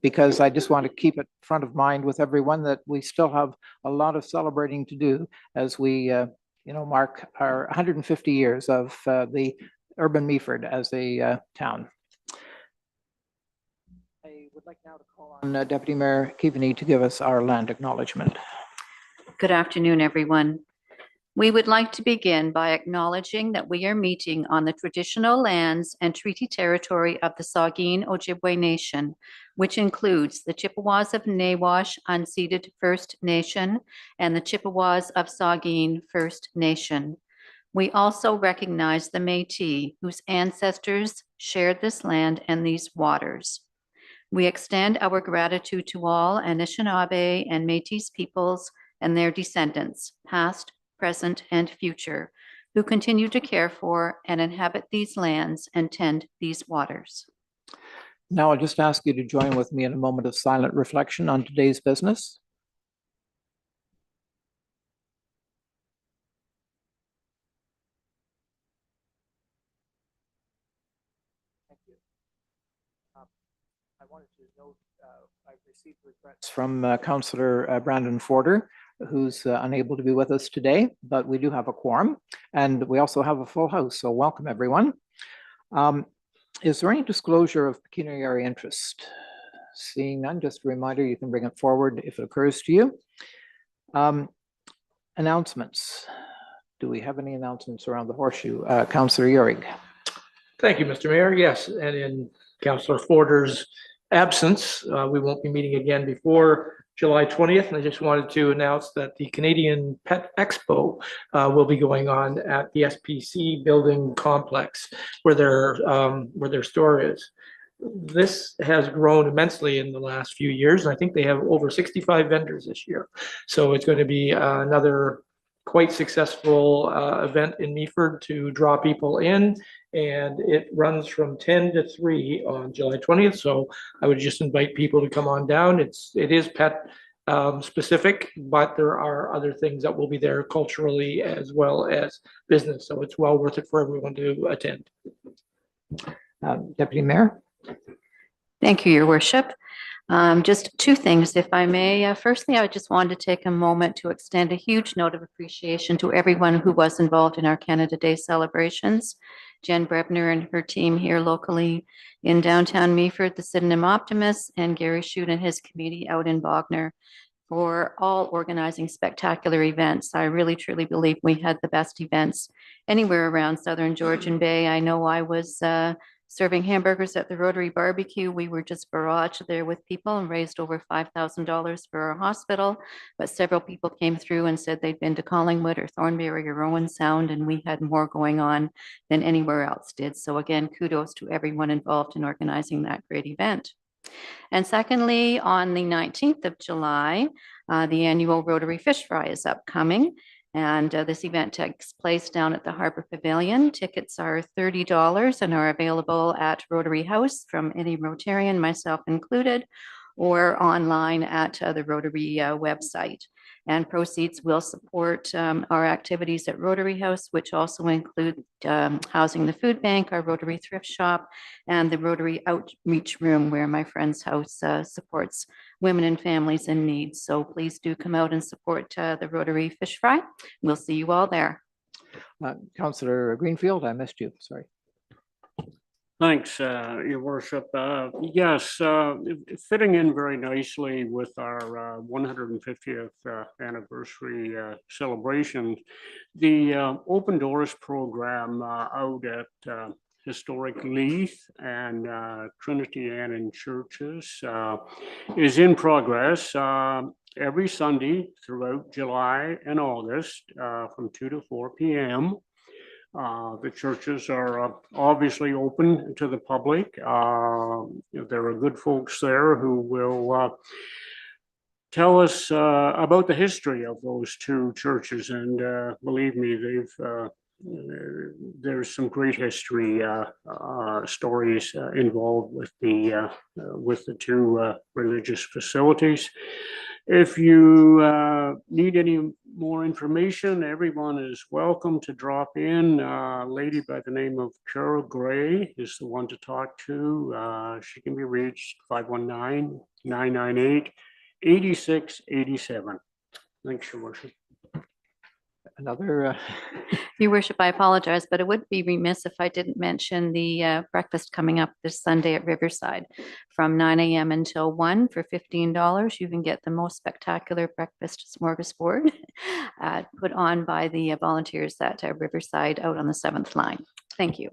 because I just want to keep it front of mind with everyone that we still have a lot of celebrating to do as we mark our 150 years of the urban Meaford as a town. I would like now to call on Deputy Mayor Keaveney to give us our land acknowledgement. Good afternoon, everyone. We would like to begin by acknowledging that we are meeting on the traditional lands and treaty territory of the Saugeen Ojibwe Nation, which includes the Chippewas of Nawash Unceded First Nation and the Chippewas of Saugeen First Nation. We also recognize the Métis, whose ancestors shared this land and these waters. We extend our gratitude to all Anishinaabe and Métis peoples and their descendants, past, present, and future, who continue to care for and inhabit these lands and tend these waters. Now I'll just ask you to join with me in a moment of silent reflection on today's business. Thank you. I wanted to note I've received regrets from Councillor Brandon Forder, who's unable to be with us today, but we do have a quorum, and we also have a full house, so welcome everyone. Is there any disclosure of pecuniary interest? Seeing none, just a reminder, you can bring it forward if it occurs to you. Announcements. Do we have any announcements around the horseshoe? Councillor Uhrig. Thank you, Mr. Mayor. Yes, and in Councillor Forder's absence, we won't be meeting again before July 20th. And I just wanted to announce that the Canadian Pet Expo will be going on at the SPC building complex where their store is. This has grown immensely in the last few years. And I think they have over 65 vendors this year. So it's going to be another quite successful event in Meaford to draw people in, and it runs from 10 to 3 on July 20th. So I would just invite people to come on down. It is pet specific, but there are other things that will be there culturally as well as business. So it's well worth it for everyone to attend. Deputy Mayor. Thank you, Your Worship. Just two things, if I may. Firstly, I just wanted to take a moment to extend a huge note of appreciation to everyone who was involved in our Canada Day celebrations. Jen Brebner and her team here locally in downtown Meaford, the Sydenham Optimists, and Gary Shute and his committee out in Bogner for all organizing spectacular events. I really, truly believe we had the best events anywhere around Southern Georgian Bay. I know I was serving hamburgers at the Rotary Barbecue. We were just barraged there with people and raised over $5,000 for our hospital. But several people came through and said they'd been to Collingwood or Thornbury or Rowan Sound, and we had more going on than anywhere else did. So again, kudos to everyone involved in organizing that great event. And secondly, on the 19th of July, the annual Rotary Fish Fry is upcoming. And this event takes place down at the Harbor Pavilion. Tickets are $30 and are available at Rotary House from any Rotarian, myself included, or online at the Rotary website. And proceeds will support our activities at Rotary House, which also include housing the food bank, our Rotary thrift shop, and the Rotary outreach room where my friend's house supports women and families in need. So please do come out and support the Rotary Fish Fry. We'll see you all there. Councillor Greenfield, I missed you, sorry. Thanks, Your Worship. Yes, fitting in very nicely with our 150th anniversary celebration, the Open Doors program out at Historic Leith and Trinity Ann churches is in progress every Sunday throughout July and August from 2 to 4 p.m. The churches are obviously open to the public. There are good folks there who will tell us about the history of those two churches, and believe me, there's some great history stories involved with the two religious facilities. If you need any more information, everyone is welcome to drop in. A lady by the name of Carol Gray is the one to talk to. She can be reached 519-998-8687. Thanks, Your Worship. Another, Your worship, I apologize, but it would be remiss if I didn't mention the breakfast coming up this Sunday at Riverside from 9 a.m. until 1 for $15. You can get the most spectacular breakfast smorgasbord put on by the volunteers at Riverside out on the 7th line. Thank you.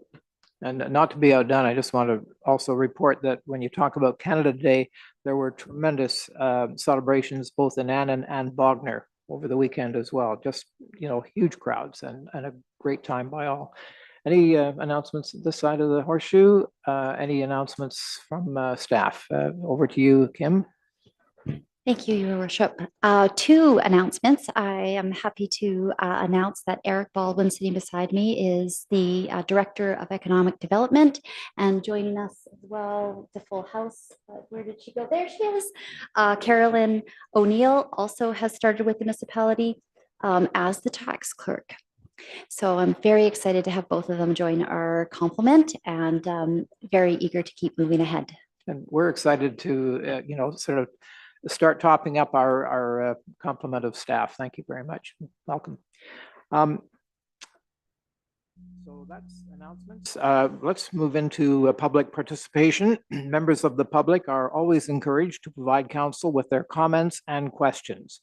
and not to be outdone, I just want to also report that when you talk about Canada Day, there were tremendous celebrations both in Annan and Bognor over the weekend as well. Just, huge crowds and a great time by all. Any announcements this side of the horseshoe? Any announcements from staff? Over to you, Kim. Thank you, Your Worship. Two announcements. I am happy to announce that Eric Baldwin, sitting beside me, is the Director of Economic Development, and joining us as well, the full house. Where did she go? There she is. Carolyn O'Neill also has started with the municipality as the tax clerk. So I'm very excited to have both of them join our complement, and very eager to keep moving ahead. And we're excited to, sort of start topping up our complement of staff. Thank you very much. Welcome. So that's announcements. Let's move into public participation. Members of the public are always encouraged to provide council with their comments and questions.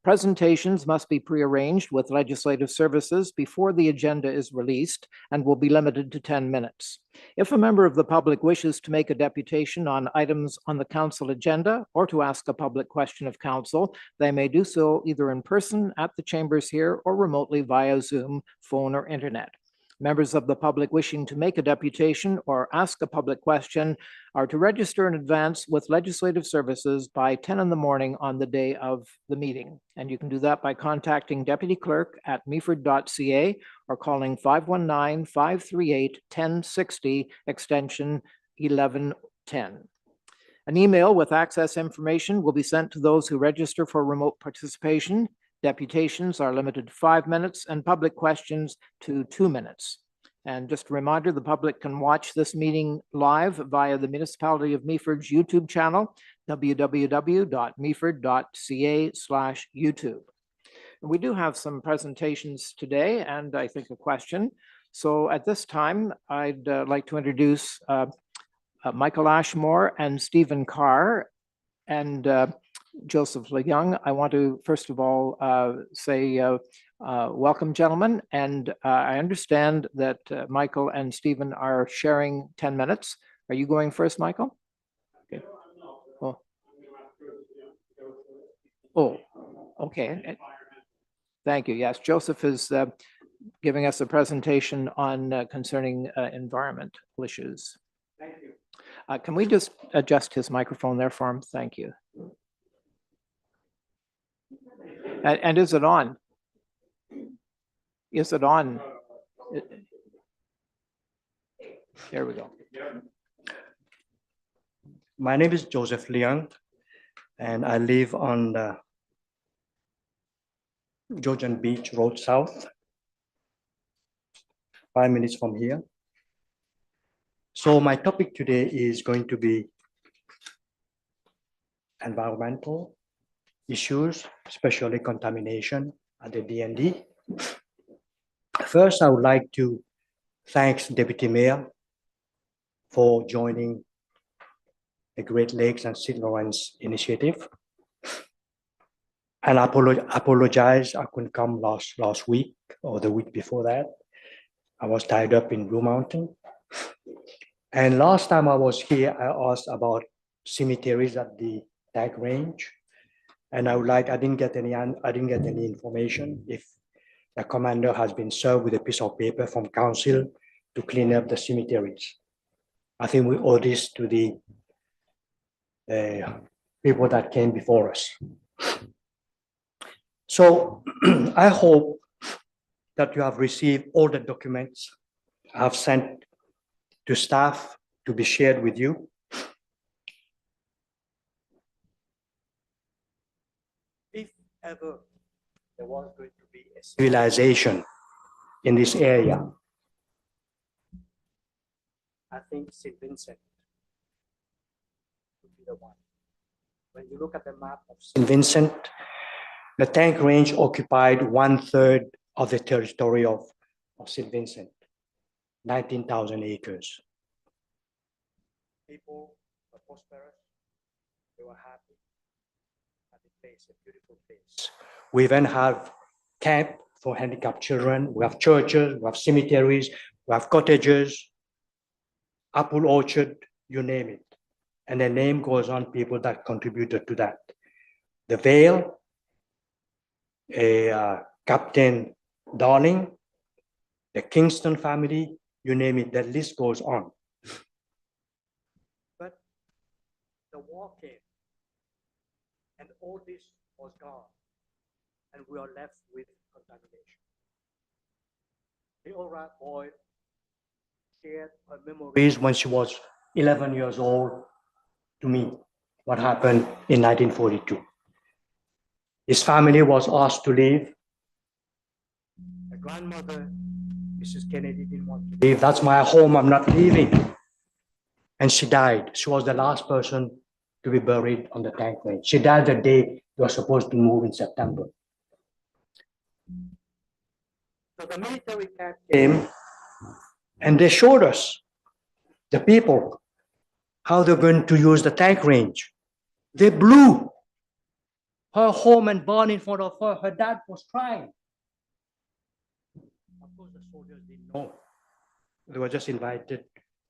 Presentations must be prearranged with legislative services before the agenda is released and will be limited to 10 minutes. If a member of the public wishes to make a deputation on items on the council agenda or to ask a public question of council, they may do so either in person at the chambers here or remotely via Zoom, phone, or internet. Members of the public wishing to make a deputation or ask a public question are to register in advance with legislative services by 10 in the morning on the day of the meeting. And you can do that by contacting Deputy Clerk at meaford.ca or calling 519-538-1060, extension 1110. An email with access information will be sent to those who register for remote participation. Deputations are limited to 5 minutes and public questions to 2 minutes. And just a reminder, the public can watch this meeting live via the Municipality of Meaford's YouTube channel, www.meaford.ca/YouTube. We do have some presentations today and I think a question. So at this time, I'd like to introduce Michael Ashmore and Stephen Carr and Joseph Leung. I want to first of all say welcome, gentlemen. And I understand that Michael and Stephen are sharing 10 minutes. Are you going first, Michael? Okay. Oh, okay. Thank you. Yes, Joseph is giving us a presentation on concerning environmental issues. Thank you. Can we just adjust his microphone there for him? Thank you. And is it on? Is it on? There we go. My name is Joseph Leung, and I live on the Georgian Beach Road South, 5 minutes from here. So my topic today is going to be environmental issues, especially contamination at the DND. First, I would like to thank Deputy Mayor for joining the Great Lakes and St. Lawrence initiative. And I apologize, I couldn't come last week or the week before that. I was tied up in Blue Mountain. And last time I was here, I asked about cemeteries at the Tag Range. And I didn't get any information if the commander has been served with a piece of paper from council to clean up the cemeteries. I think we owe this to the people that came before us. So I hope that you have received all the documents I have sent to staff to be shared with you. If ever there was going civilization in this area. I think St. Vincent would be the one. When you look at the map of St. Vincent, the tank range occupied 1/3 of the territory of St. Vincent, 19,000 acres. People were prosperous, they were happy, and the place, a beautiful place. We then have camp for handicapped children, we have churches, we have cemeteries, we have cottages, apple orchard, you name it. And the name goes on, people that contributed to that. The Vale, Captain Darling, the Kingston family, you name it, the list goes on. But the war came, and all this was gone, and we are left with contamination. The old rat boy shared her memories when she was 11 years old to me, what happened in 1942. His family was asked to leave. The grandmother, Mrs. Kennedy, didn't want to leave. That's my home, I'm not leaving. And she died. She was the last person to be buried on the tank range. She died the day we were supposed to move in September. So the military camp came and they showed us, the people, how they're going to use the tank range. They blew her home and barn in front of her. Her dad was crying. Of course, the soldiers didn't know. They were just invited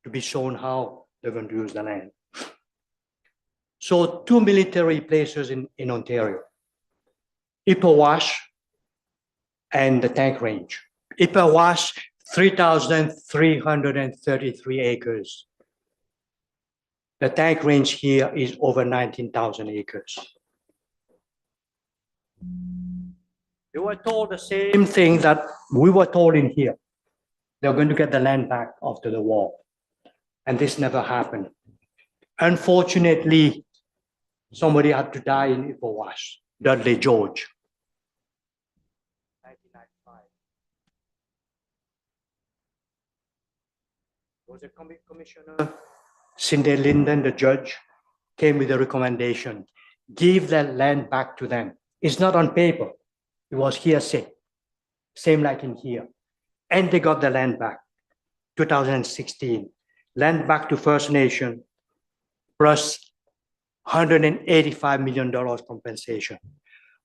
to be shown how they're going to use the land. So 2 military places in Ontario, Ipperwash and the tank range. Ipperwash, 3,333 acres. The tank range here is over 19,000 acres. They were told the same thing that we were told in here. They're going to get the land back after the war. And this never happened. Unfortunately, somebody had to die in Ipperwash, Dudley George. 1995. There was a commissioner, Cindy Linden, the judge, came with a recommendation. Give the land back to them. It's not on paper. It was hearsay. Same like in here. And they got the land back. 2016. Land back to First Nation plus $185 million compensation,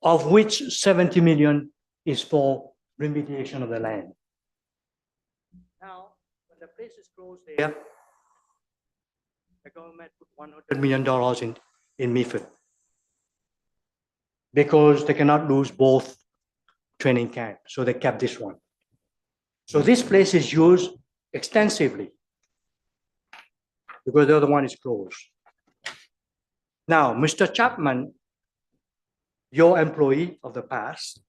of which 70 million is for remediation of the land. Now, when the place is closed there, the government put $100 million in Meaford because they cannot lose both training camp. So they kept this one. So this place is used extensively because the other one is closed. Now, Mr. Chapman, your employee of the past,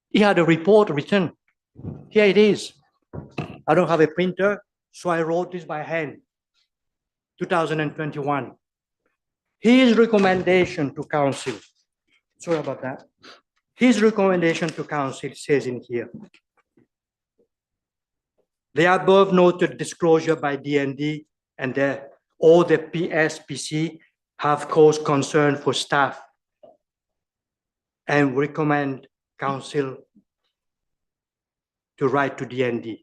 he had a report written. Here it is. I don't have a printer, so I wrote this by hand. 2021. His recommendation to council, sorry about that. His recommendation to council says in here, the above noted disclosure by DND and the PSPC have caused concern for staff and recommend council to write to DND.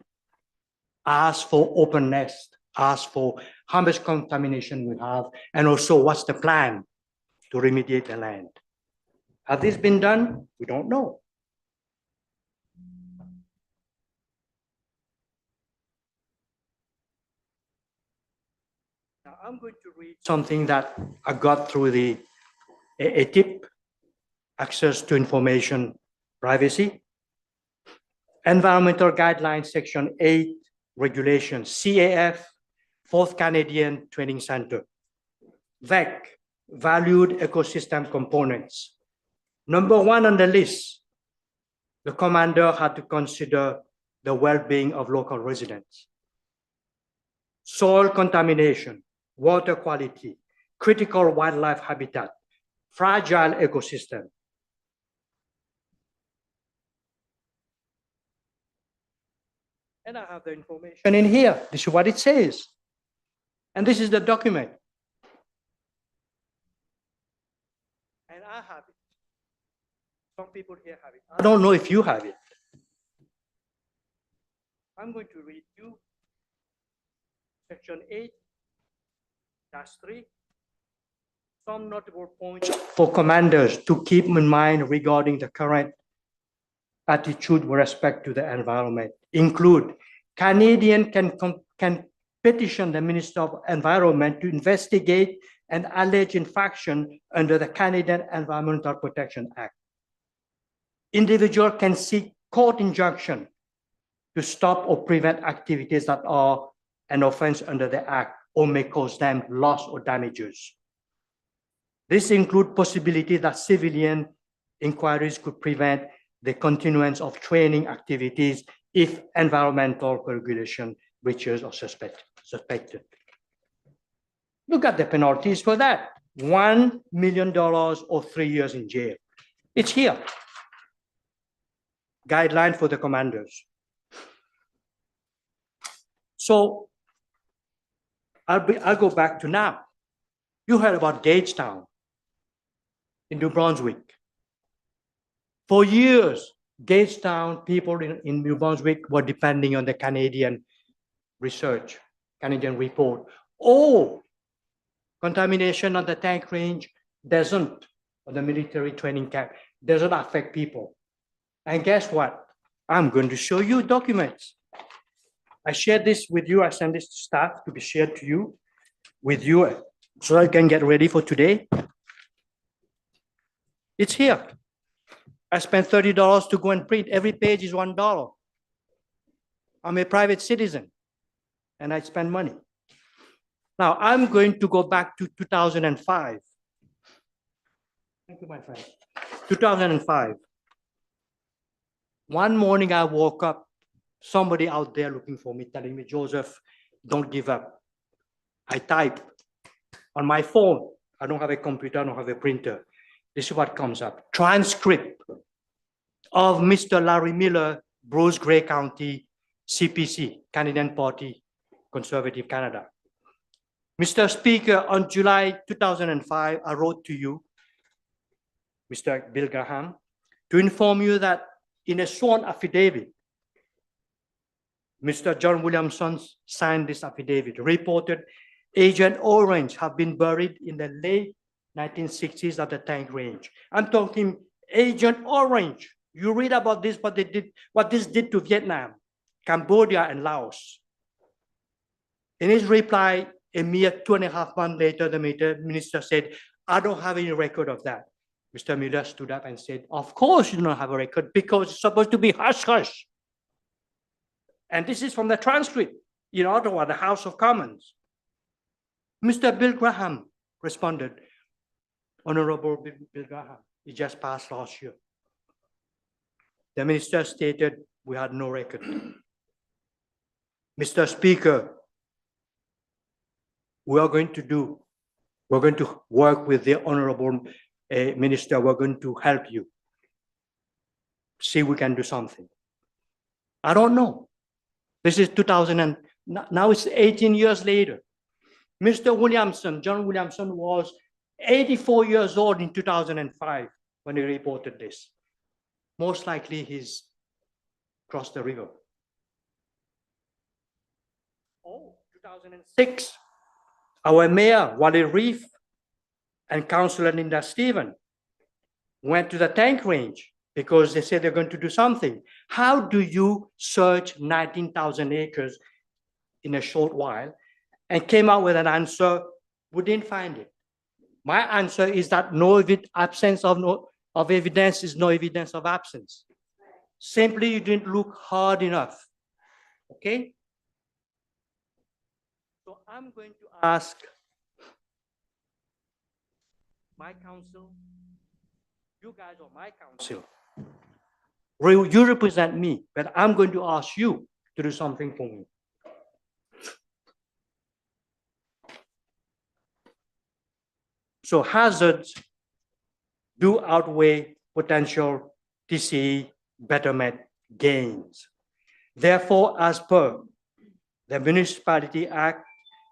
Ask for openness, ask for how much contamination we have, and also what's the plan to remediate the land. Has this been done? We don't know. Now I'm going to read something that I got through a tip, access to information privacy. Environmental Guidelines, Section 8, Regulations, CAF, 4th Canadian Training Center. VEC, Valued Ecosystem Components. Number 1 on the list, the commander had to consider the well-being of local residents. Soil contamination, water quality, critical wildlife habitat, fragile ecosystem. And I have the information in here. This is what it says. And this is the document. And I have it. Some people here have it. I don't know if you have it. I'm going to read you section 8-3. Some notable points for commanders to keep in mind regarding the current attitude with respect to the environment include Canadian can petition the Minister of Environment to investigate an alleged infraction under the Canadian Environmental Protection Act. Individual can seek court injunction to stop or prevent activities that are an offense under the Act or may cause them loss or damages. This includes possibility that civilian inquiries could prevent the continuance of training activities if environmental regulation breaches are suspected. Look at the penalties for that. $1 million or 3 years in jail. It's here. Guideline for the commanders. So I'll go back to now. You heard about Gagetown in New Brunswick. For years, Gagetown people in New Brunswick were depending on the Canadian research, Canadian report. Oh, contamination on the tank range doesn't, or the military training camp, doesn't affect people. And guess what? I'm going to show you documents. I shared this with you. I sent this to staff to be shared to you, with you, so I can get ready for today. It's here. I spent $30 to go and print. Every page is $1. I'm a private citizen, and I spend money. Now, I'm going to go back to 2005. Thank you, my friend. 2005. One morning, I woke up, somebody out there looking for me, telling me, Joseph, don't give up. I type on my phone. I don't have a computer, I don't have a printer. This is what comes up. Transcript of Mr. Larry Miller, Bruce Grey County, CPC, Canadian Party, Conservative Canada. Mr. Speaker, on July 2005, I wrote to you, Mr. Bill Graham, to inform you that in a sworn affidavit, Mr. John Williamson signed this affidavit, reported Agent Orange have been buried in the late 1960s at the tank range. I'm talking Agent Orange. You read about this, what this did to Vietnam, Cambodia, and Laos. In his reply, a mere 2.5 months later, the minister said, I don't have any record of that. Mr. Miller stood up and said, of course you don't have a record because it's supposed to be hush-hush. And this is from the transcript in Ottawa, the House of Commons. Mr. Bill Graham responded, Honorable Bill Graham, it just passed last year. The minister stated we had no record. Mr. Speaker, we're going to work with the Honorable Minister. We're going to help you. See if we can do something. I don't know. This is 2000 and now it's 18 years later. Mr. Williamson, John Williamson was 84 years old in 2005 when he reported this. Most likely he's crossed the river. Oh, 2006, our mayor, Wally Reef, and Councillor Linda Stephen went to the tank range because they said they're going to do something. How do you search 19,000 acres in a short while and came out with an answer? We didn't find it. My answer is that absence of evidence is no evidence of absence. Simply, you didn't look hard enough. Okay? So I'm going to ask my council, you guys are my council. You represent me, but I'm going to ask you to do something for me. So hazards do outweigh potential TCE betterment gains. Therefore, as per the Municipality Act,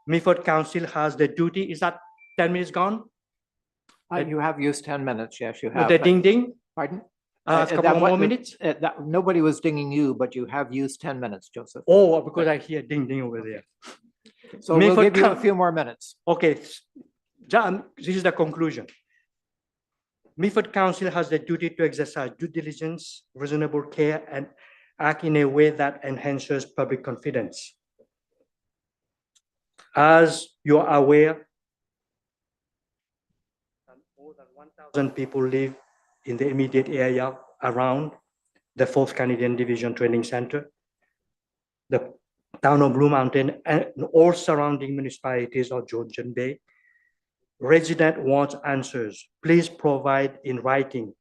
Meaford Council has the duty, is that 10 minutes gone? You have used 10 minutes, yes, you With have. the but- ding ding? Pardon? A couple That of wa- more minutes? Nobody was dinging you, but you have used 10 minutes, Joseph. Oh, because I hear ding ding over there. So we'll Meaford give you a Coun- few more minutes. Okay, John, this is the conclusion. Meaford Council has the duty to exercise due diligence, reasonable care, and act in a way that enhances public confidence. As you are aware, more than 1,000 people live in the immediate area around the 4th Canadian Division Training Center, the town of Blue Mountain, and all surrounding municipalities of Georgian Bay. Resident wants answers. Please provide in writing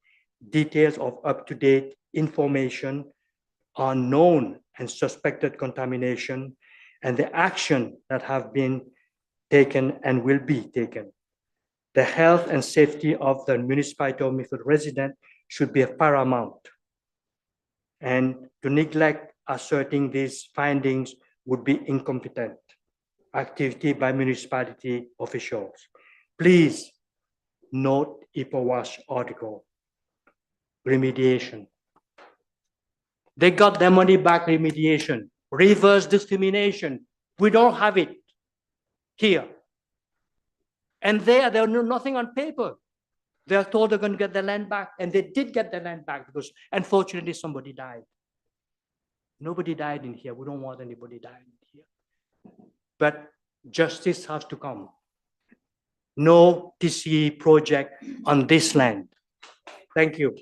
details of up-to-date information on known and suspected contamination and the action that have been taken and will be taken. The health and safety of the municipality of Meaford resident should be paramount. And to neglect asserting these findings would be incompetent activity by municipality officials. Please note IPOWAS article, remediation. They got their money back, remediation, reverse discrimination. We don't have it here. And there nothing on paper. They are told they're going to get the land back, and they did get the land back because unfortunately somebody died. Nobody died in here. We don't want anybody dying in here. But justice has to come. No TCE project on this land. Thank you.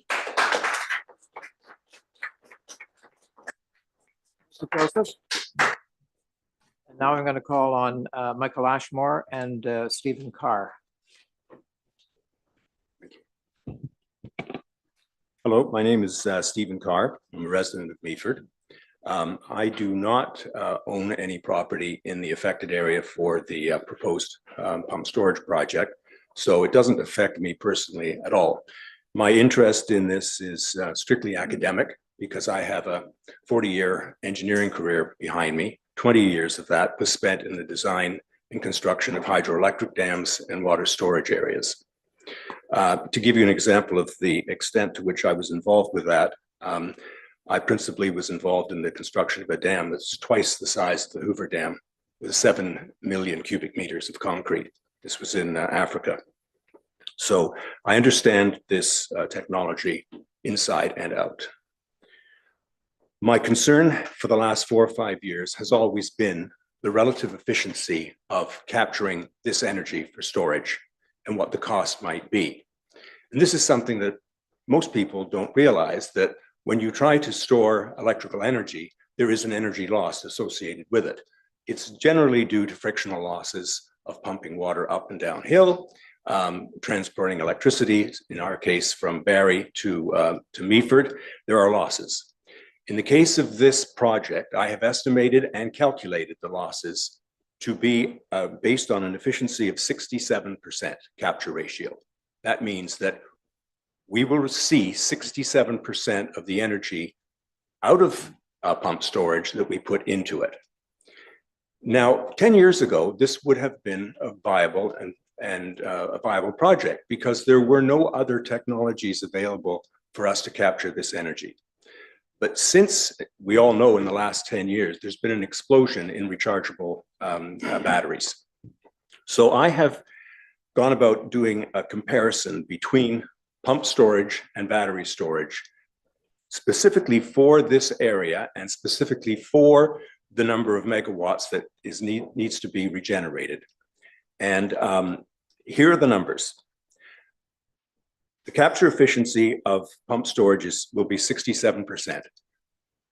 Mr. Joseph. And now I'm going to call on Michael Ashmore and Stephen Carr. Hello, my name is Stephen Carr. I'm a resident of Meaford. I do not own any property in the affected area for the proposed pump storage project, so it doesn't affect me personally at all. My interest in this is strictly academic because I have a 40-year engineering career behind me. 20 years of that was spent in the design and construction of hydroelectric dams and water storage areas. To give you an example of the extent to which I was involved with that, I principally was involved in the construction of a dam that's twice the size of the Hoover Dam with 7 million cubic meters of concrete. This was in Africa. So I understand this technology inside and out. My concern for the last 4 or 5 years has always been the relative efficiency of capturing this energy for storage and what the cost might be. And this is something that most people don't realize, that when you try to store electrical energy, there is an energy loss associated with it. It's generally due to frictional losses of pumping water up and downhill, transporting electricity, in our case from Barrie to Meaford, there are losses. In the case of this project, I have estimated and calculated the losses to be based on an efficiency of 67% capture ratio. That means that we will see 67% of the energy out of pump storage that we put into it. Now, 10 years ago, this would have been a viable and a viable project because there were no other technologies available for us to capture this energy. But since we all know in the last 10 years, there's been an explosion in rechargeable batteries. So I have gone about doing a comparison between pump storage and battery storage, specifically for this area and specifically for the number of megawatts that needs to be regenerated. And here are the numbers. The capture efficiency of pump storages will be 67%.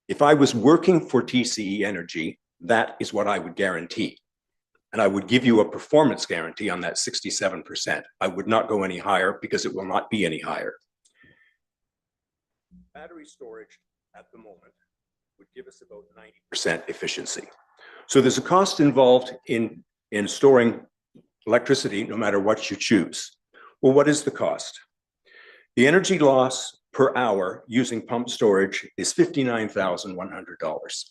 If I was working for TCE Energy, that is what I would guarantee. And I would give you a performance guarantee on that 67%. I would not go any higher because it will not be any higher. Battery storage at the moment would give us about 90% efficiency. So there's a cost involved in storing electricity no matter what you choose. Well, what is the cost? The energy loss per hour using pump storage is $59,100.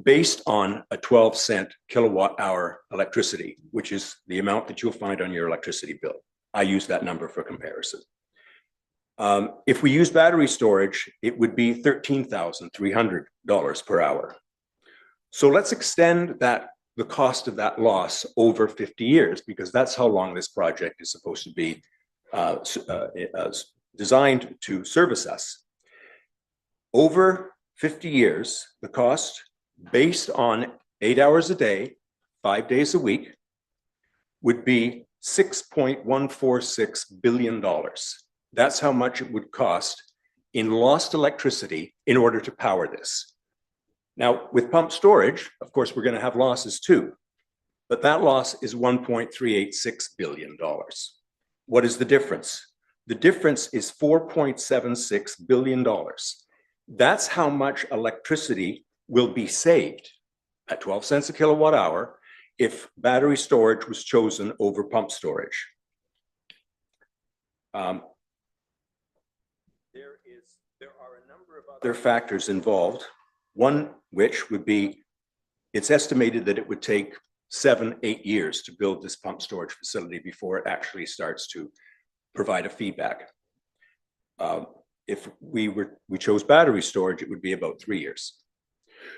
based on a 12-cent kilowatt hour electricity, which is the amount that you'll find on your electricity bill. I use that number for comparison. If we use battery storage, it would be $13,300 per hour. So let's extend the cost of that loss over 50 years, because that's how long this project is supposed to be designed to service us. Over 50 years, the cost, based on 8 hours a day, 5 days a week, would be $6.146 billion. That's how much it would cost in lost electricity in order to power this. Now, with pump storage, of course, we're going to have losses too, but that loss is $1.386 billion. What is the difference? The difference is $4.76 billion. That's how much electricity will be saved at 12 cents a kilowatt hour if battery storage was chosen over pump storage. There are a number of other factors involved, one which would be, it's estimated that it would take 7-8 years to build this pump storage facility before it actually starts to provide a feedback. If we chose battery storage, it would be about 3 years.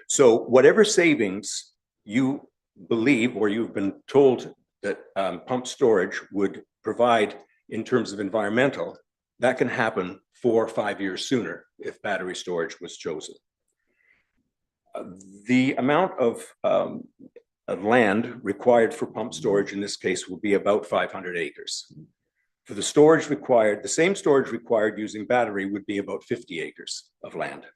So whatever savings you believe, or you've been told that pump storage would provide in terms of environmental, that can happen 4 or 5 years sooner if battery storage was chosen. The amount of land required for pump storage in this case will be about 500 acres. For the storage required, the same storage required using battery would be about 50 acres of land.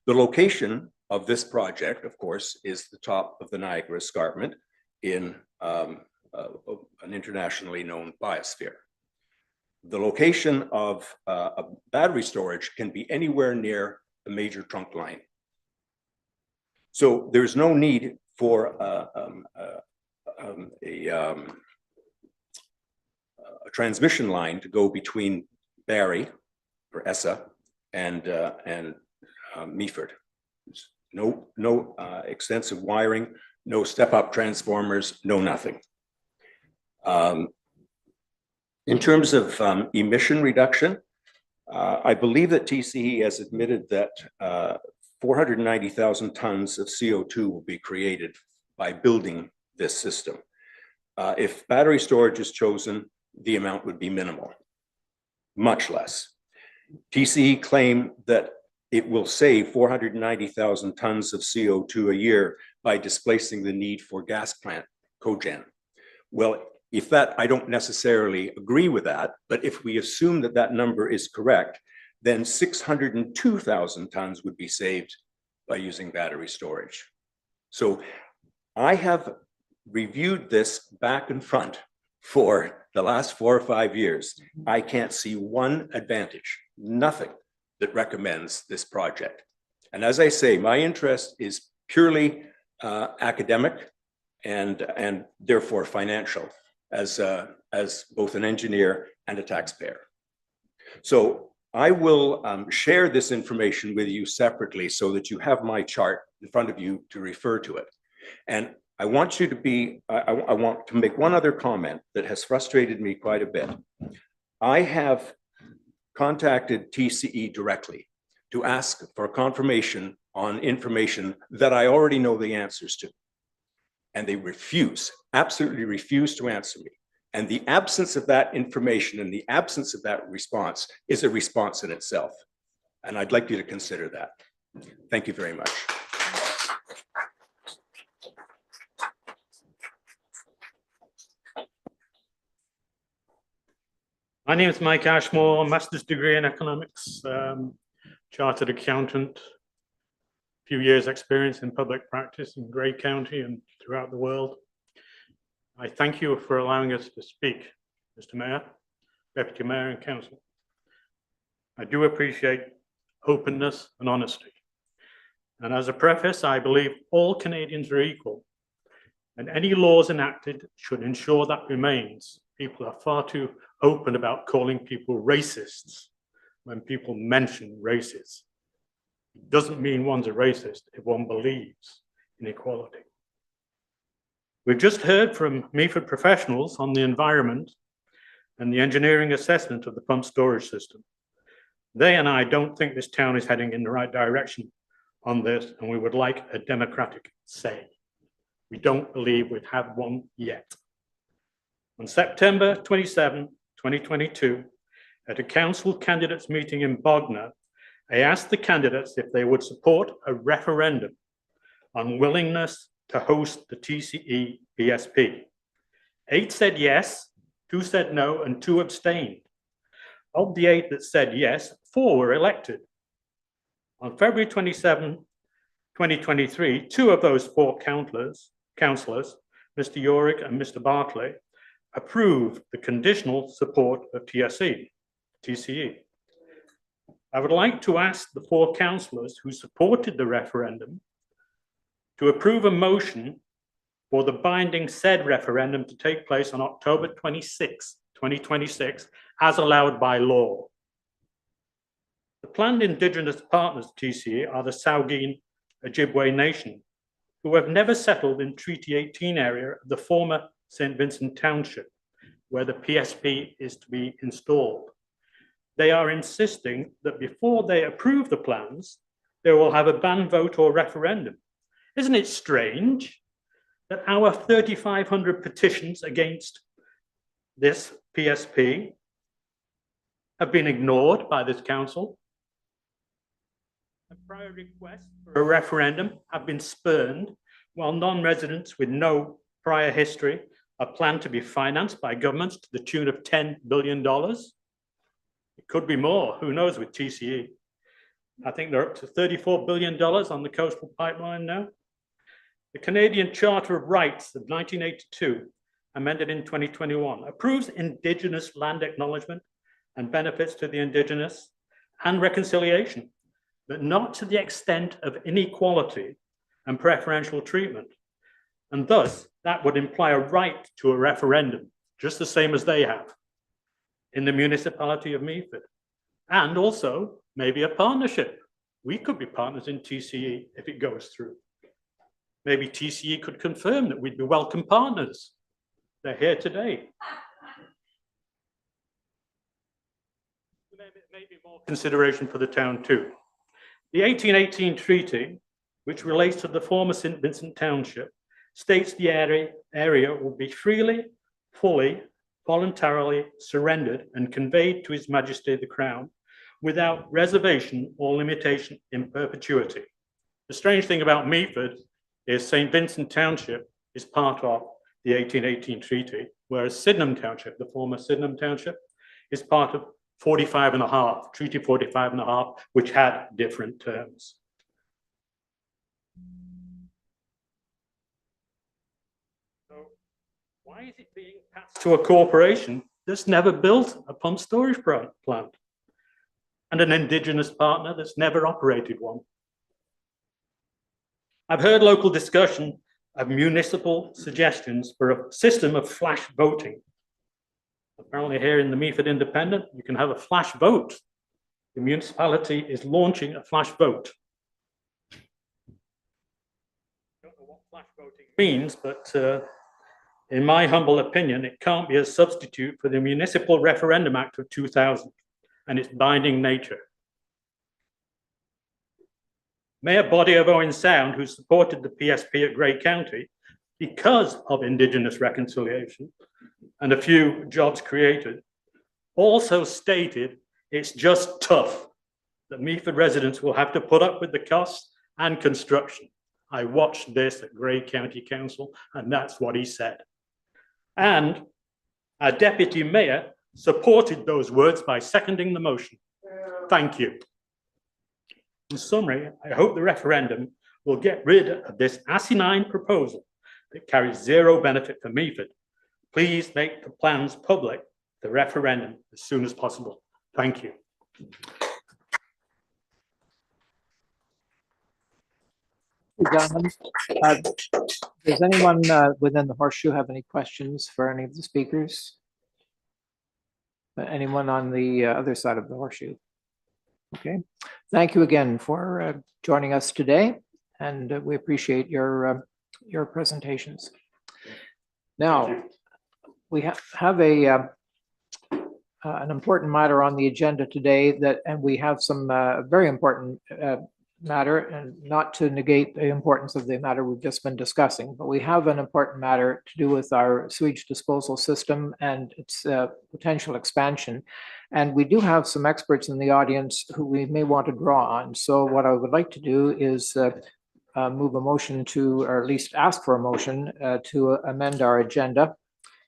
The location of this project, of course, is the top of the Niagara Escarpment in an internationally known biosphere. The location of a battery storage can be anywhere near a major trunk line. So there's no need for a transmission line to go between Barrie, or ESSA, and Meaford. No extensive wiring, no step-up transformers, no nothing. In terms of emission reduction, I believe that TCE has admitted that 490,000 tons of CO2 will be created by building this system. If battery storage is chosen, the amount would be minimal, much less. TCE claim that it will save 490,000 tons of CO2 a year by displacing the need for gas plant cogen. Well, if that, I don't necessarily agree with that, but if we assume that that number is correct, then 602,000 tons would be saved by using battery storage. So I have reviewed this back and front for the last 4 or 5 years. I can't see one advantage, nothing that recommends this project. And as I say, my interest is purely academic and therefore financial as both an engineer and a taxpayer. So I will share this information with you separately so that you have my chart in front of you to refer to it. And I want you to be, I want to make one other comment that has frustrated me quite a bit. I have contacted TCE directly to ask for confirmation on information that I already know the answers to. And they refuse, absolutely refuse to answer me. And the absence of that information and the absence of that response is a response in itself. And I'd like you to consider that. Thank you very much. My name is Mike Ashmore, master's degree in economics, chartered accountant, few years experience in public practice in Grey County and throughout the world. I thank you for allowing us to speak, Mr. Mayor, Deputy Mayor and Council. I do appreciate openness and honesty. And as a preface, I believe all Canadians are equal, and any laws enacted should ensure that remains. People are far too open about calling people racists when people mention races. doesn't mean one's a racist if one believes in equality. We've just heard from Meaford professionals on the environment and the engineering assessment of the pump storage system. They and I don't think this town is heading in the right direction on this, and we would like a democratic say. We don't believe we've had one yet. On September 27, 2022, at a council candidates meeting in Bognor, I asked the candidates if they would support a referendum on willingness to host the TCE PSP. 8 said yes, 2 said no, and 2 abstained. Of the 8 that said yes, 4 were elected. On February 27, 2023, 2 of those 4 councillors, Mr. Yorick and Mr. Barclay, approved the conditional support of TCE. I would like to ask the 4 councillors who supported the referendum to approve a motion for the binding said referendum to take place on October 26, 2026, as allowed by law. The planned Indigenous partners of TCE are the Saugeen Ojibwe Nation, who have never settled in Treaty 18 area of the former St. Vincent Township, where the PSP is to be installed. They are insisting that before they approve the plans, they will have a ban vote or referendum. Isn't it strange that our 3,500 petitions against this PSP have been ignored by this council? And prior requests for a referendum have been spurned, while non-residents with no prior history are planned to be financed by governments to the tune of $10 billion. It could be more, who knows, with TCE. I think they're up to $34 billion on the coastal pipeline now. The Canadian Charter of Rights of 1982, amended in 2021, approves Indigenous land acknowledgement and benefits to the Indigenous and reconciliation, but not to the extent of inequality and preferential treatment. And thus, that would imply a right to a referendum, just the same as they have in the municipality of Meaford. And also, maybe a partnership. We could be partners in TCE if it goes through. Maybe TCE could confirm that we'd be welcome partners. They're here today. Maybe more consideration for the town too. The 1818 treaty, which relates to the former St. Vincent Township, states the area will be freely, fully, voluntarily surrendered and conveyed to His Majesty the Crown without reservation or limitation in perpetuity. The strange thing about Meaford is St. Vincent Township is part of the 1818 treaty, whereas Sydenham Township, the former Sydenham Township, is part of 45.5, Treaty 45.5, which had different terms. So why is it being passed to a corporation that's never built a pump storage plant and an Indigenous partner that's never operated one? I've heard local discussion of municipal suggestions for a system of flash voting. Apparently here in the Meaford Independent, you can have a flash vote. The municipality is launching a flash vote. I don't know what flash voting means, but in my humble opinion, it can't be a substitute for the Municipal Referendum Act of 2000 and its binding nature. Mayor Boddy of Owen Sound, who supported the PSP at Grey County because of Indigenous reconciliation and a few jobs created, also stated it's just tough that Meaford residents will have to put up with the costs and construction. I watched this at Grey County Council, and that's what he said. And our deputy mayor supported those words by seconding the motion. Thank you. In summary, I hope the referendum will get rid of this asinine proposal that carries zero benefit for Meaford. Please make the plans public, the referendum, as soon as possible. Thank you. Gentlemen, does anyone within the horseshoe have any questions for any of the speakers? Anyone on the other side of the horseshoe? Okay, Thank you again for joining us today, and we appreciate your presentations. Now, we have an important matter on the agenda today and we have some very important matter, and not to negate the importance of the matter we've just been discussing, but we have an important matter to do with our sewage disposal system and its potential expansion. And we do have some experts in the audience who we may want to draw on. So what I would like to do is move a motion to, or at least ask for a motion to amend our agenda.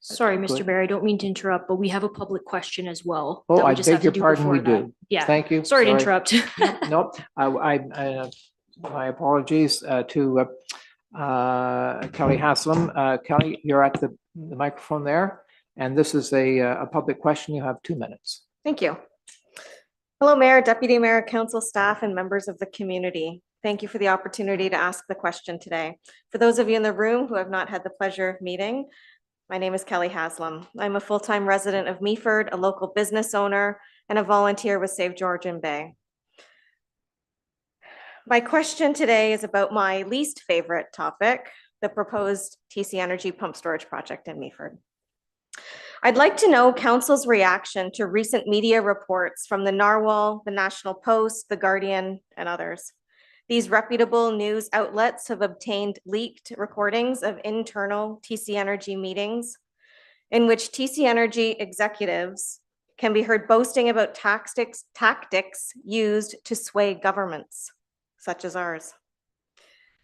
Sorry, Go Mr. ahead. Mayor, I don't mean to interrupt, but we have a public question as well. Oh, that we I just beg have to your do pardon, we before that. do. Yeah. Thank you. Sorry to interrupt. Nope, my apologies to Kelly Haslam. Kelly, you're at the microphone there, and this is a public question. You have 2 minutes. Thank you. Hello, Mayor, Deputy Mayor, Council staff, and members of the community. Thank you for the opportunity to ask the question today. For those of you in the room who have not had the pleasure of meeting, my name is Kelly Haslam. I'm a full-time resident of Meaford, a local business owner, and a volunteer with Save Georgian Bay. My question today is about my least favorite topic, the proposed TC Energy pump storage project in Meaford. I'd like to know Council's reaction to recent media reports from the Narwhal, the National Post, the Guardian, and others. These reputable news outlets have obtained leaked recordings of internal TC Energy meetings in which TC Energy executives can be heard boasting about tactics used to sway governments, such as ours.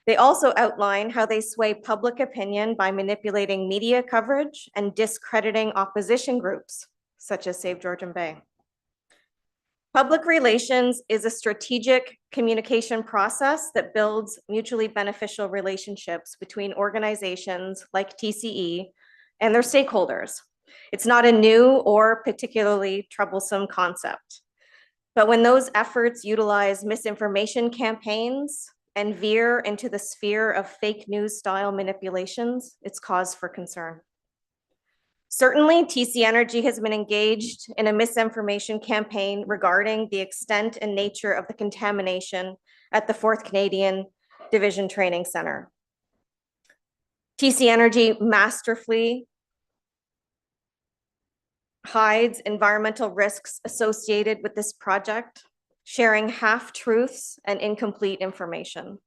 They also outline how they sway public opinion by manipulating media coverage and discrediting opposition groups, such as Save Georgian Bay. Public relations is a strategic communication process that builds mutually beneficial relationships between organizations like TCE and their stakeholders. It's not a new or particularly troublesome concept. But when those efforts utilize misinformation campaigns and veer into the sphere of fake news style manipulations, it's cause for concern. Certainly, TC Energy has been engaged in a misinformation campaign regarding the extent and nature of the contamination at the 4th Canadian Division Training Center. TC Energy masterfully hides environmental risks associated with this project, sharing half-truths and incomplete information.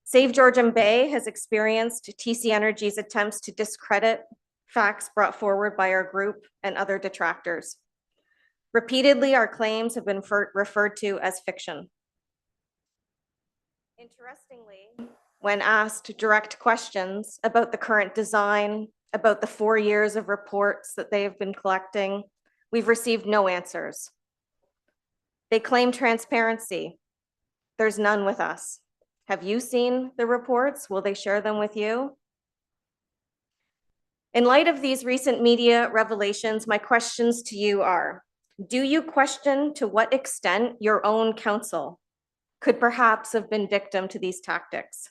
Save Georgian Bay has experienced TC Energy's attempts to discredit facts brought forward by our group and other detractors. Repeatedly, our claims have been referred to as fiction. Interestingly, when asked direct questions about the current design, about the 4 years of reports that they have been collecting, we've received no answers. They claim transparency. There's none with us. Have you seen the reports? Will they share them with you? In light of these recent media revelations, my questions to you are, do you question to what extent your own council could perhaps have been victim to these tactics?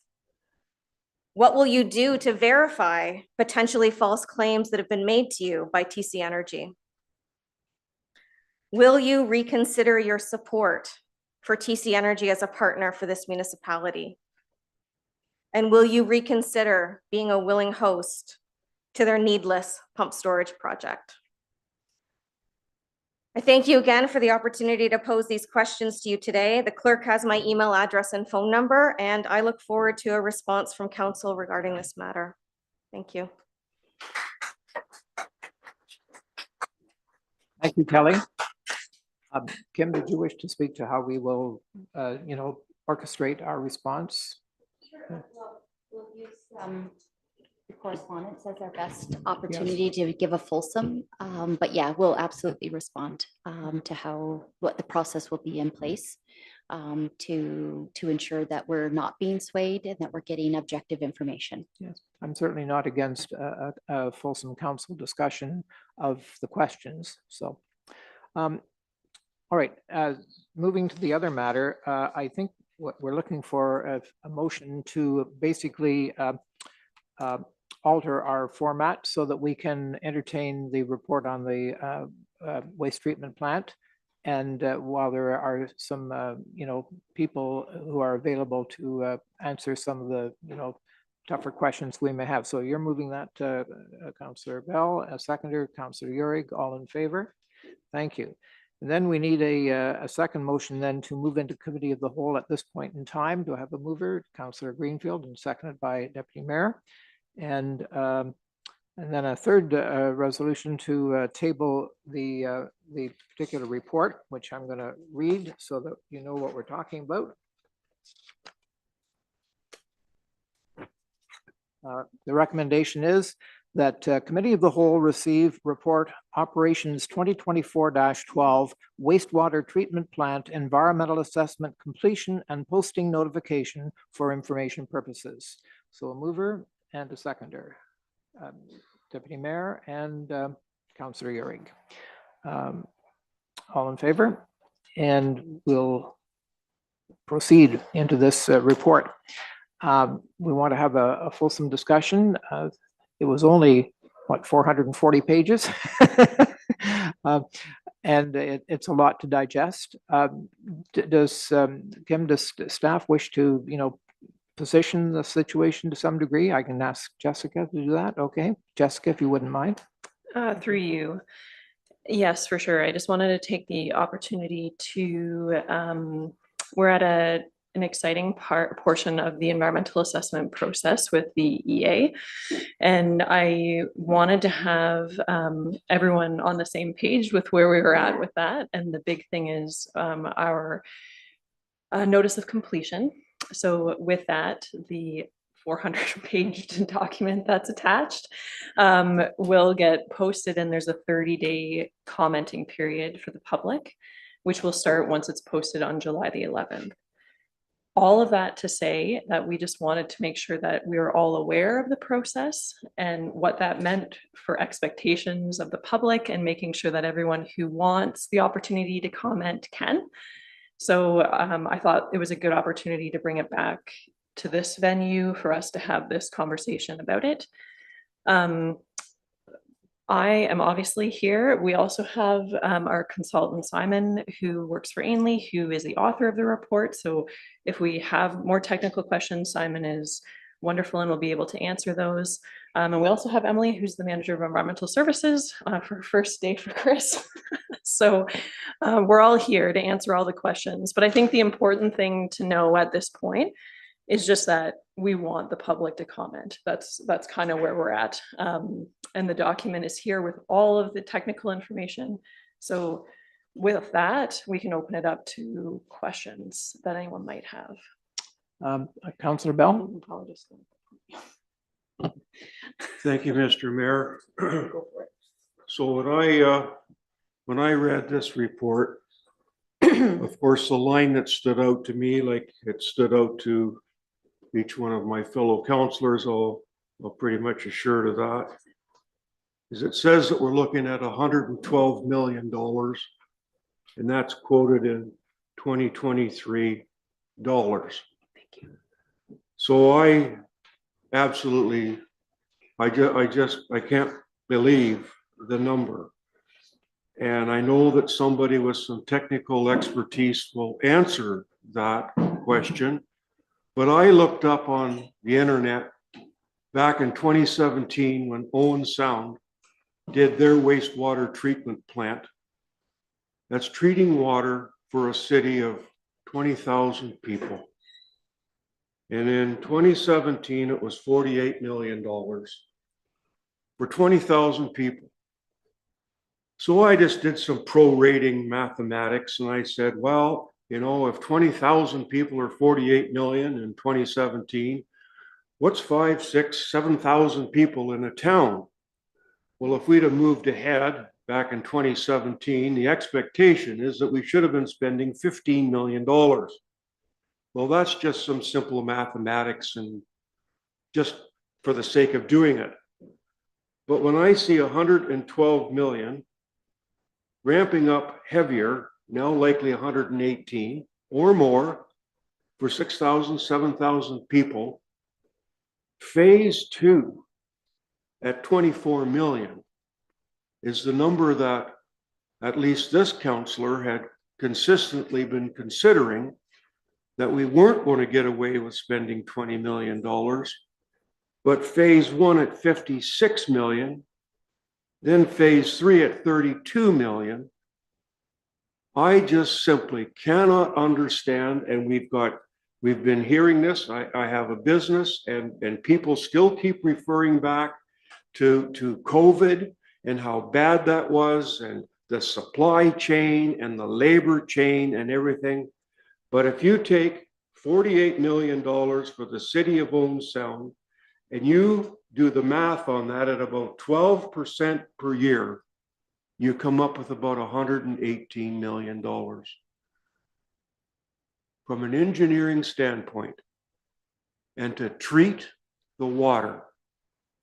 What will you do to verify potentially false claims that have been made to you by TC Energy? Will you reconsider your support for TC Energy as a partner for this municipality? And will you reconsider being a willing host to their needless pump storage project? I thank you again for the opportunity to pose these questions to you today. The clerk has my email address and phone number, and I look forward to a response from council regarding this matter. Thank you. Thank you, Kelly. Kim, did you wish to speak to how we will, orchestrate our response? Sure. We'll use the correspondence as our best opportunity to give a fulsome, but yeah, we'll absolutely respond to what the process will be in place to ensure that we're not being swayed and that we're getting objective information. Yes, I'm certainly not against a fulsome council discussion of the questions. So, all right, moving to the other matter, I think what we're looking for a motion to basically alter our format so that we can entertain the report on the waste treatment plant And while there are some, people who are available to answer some of the, tougher questions we may have. So you're moving that, Councillor Bell, a seconder, Councillor Urick, all in favor? Thank you. And then we need a second motion then to move into committee of the whole at this point in time. Do I have a mover? Councillor Greenfield, and seconded by Deputy Mayor. And then a third resolution to table the particular report, which I'm going to read so that you know what we're talking about. The recommendation is that Committee of the Whole receive report Operations 2024-12 Wastewater Treatment Plant Environmental Assessment Completion and Posting Notification for information purposes. So a mover and a seconder. Deputy Mayor and Councillor Urick. All in favor? And we'll proceed into this report. We want to have a fulsome discussion. It was only, what, 440 pages? And it's a lot to digest. Does Kim, does staff wish to, position the situation to some degree? I can ask Jessica to do that. Okay, Jessica, if you wouldn't mind. Through you. Yes, for sure. I just wanted to take the opportunity to, we're at an exciting portion of the environmental assessment process with the EA. And I wanted to have everyone on the same page with where we were at with that. And the big thing is our notice of completion. So with that, the 400-page document that's attached will get posted, and there's a 30-day commenting period for the public, which will start once it's posted on July the 11th. All of that to say that we just wanted to make sure that we were all aware of the process and what that meant for expectations of the public, and making sure that everyone who wants the opportunity to comment can. So I thought it was a good opportunity to bring it back to this venue for us to have this conversation about it. I am obviously here. We also have our consultant, Simon, who works for Ainley, who is the author of the report. So if we have more technical questions, Simon is wonderful and will be able to answer those. And we also have Emily, who's the manager of environmental services for her first day for Chris. So we're all here to answer all the questions. But I think the important thing to know at this point is just that we want the public to comment. That's kind of where we're at. And the document is here with all of the technical information. So with that, we can open it up to questions that anyone might have. Councillor Bell. Thank you, Mr. Mayor. So when I read this report, of course, the line that stood out to me, like it stood out to each one of my fellow councillors, I'll pretty much assure to that, is it says that we're looking at $112 million, and that's quoted in 2023 dollars. Thank you. So I absolutely, I can't believe the number. And I know that somebody with some technical expertise will answer that question. But I looked up on the internet back in 2017 when Owen Sound did their wastewater treatment plant. That's treating water for a city of 20,000 people. And in 2017, it was $48 million for 20,000 people. So I just did some prorating mathematics, and I said, well, if 20,000 people are 48 million in 2017, what's 5, 6, 7,000 people in a town? Well, if we'd have moved ahead back in 2017, the expectation is that we should have been spending $15 million. Well, that's just some simple mathematics and just for the sake of doing it. But when I see 112 million ramping up heavier, now likely 118 or more for 6,000, 7,000 people, phase 2 at 24 million is the number that at least this councillor had consistently been considering that we weren't going to get away with spending $20 million, but phase one at 56 million, then phase three at 32 million. I just simply cannot understand, and we've been hearing this. I have a business, and people still keep referring back to COVID and how bad that was, and the supply chain and the labor chain and everything. But if you take $48 million for the city of Owen Sound, and you do the math on that at about 12% per year, you come up with about $118 million. From an engineering standpoint, and to treat the water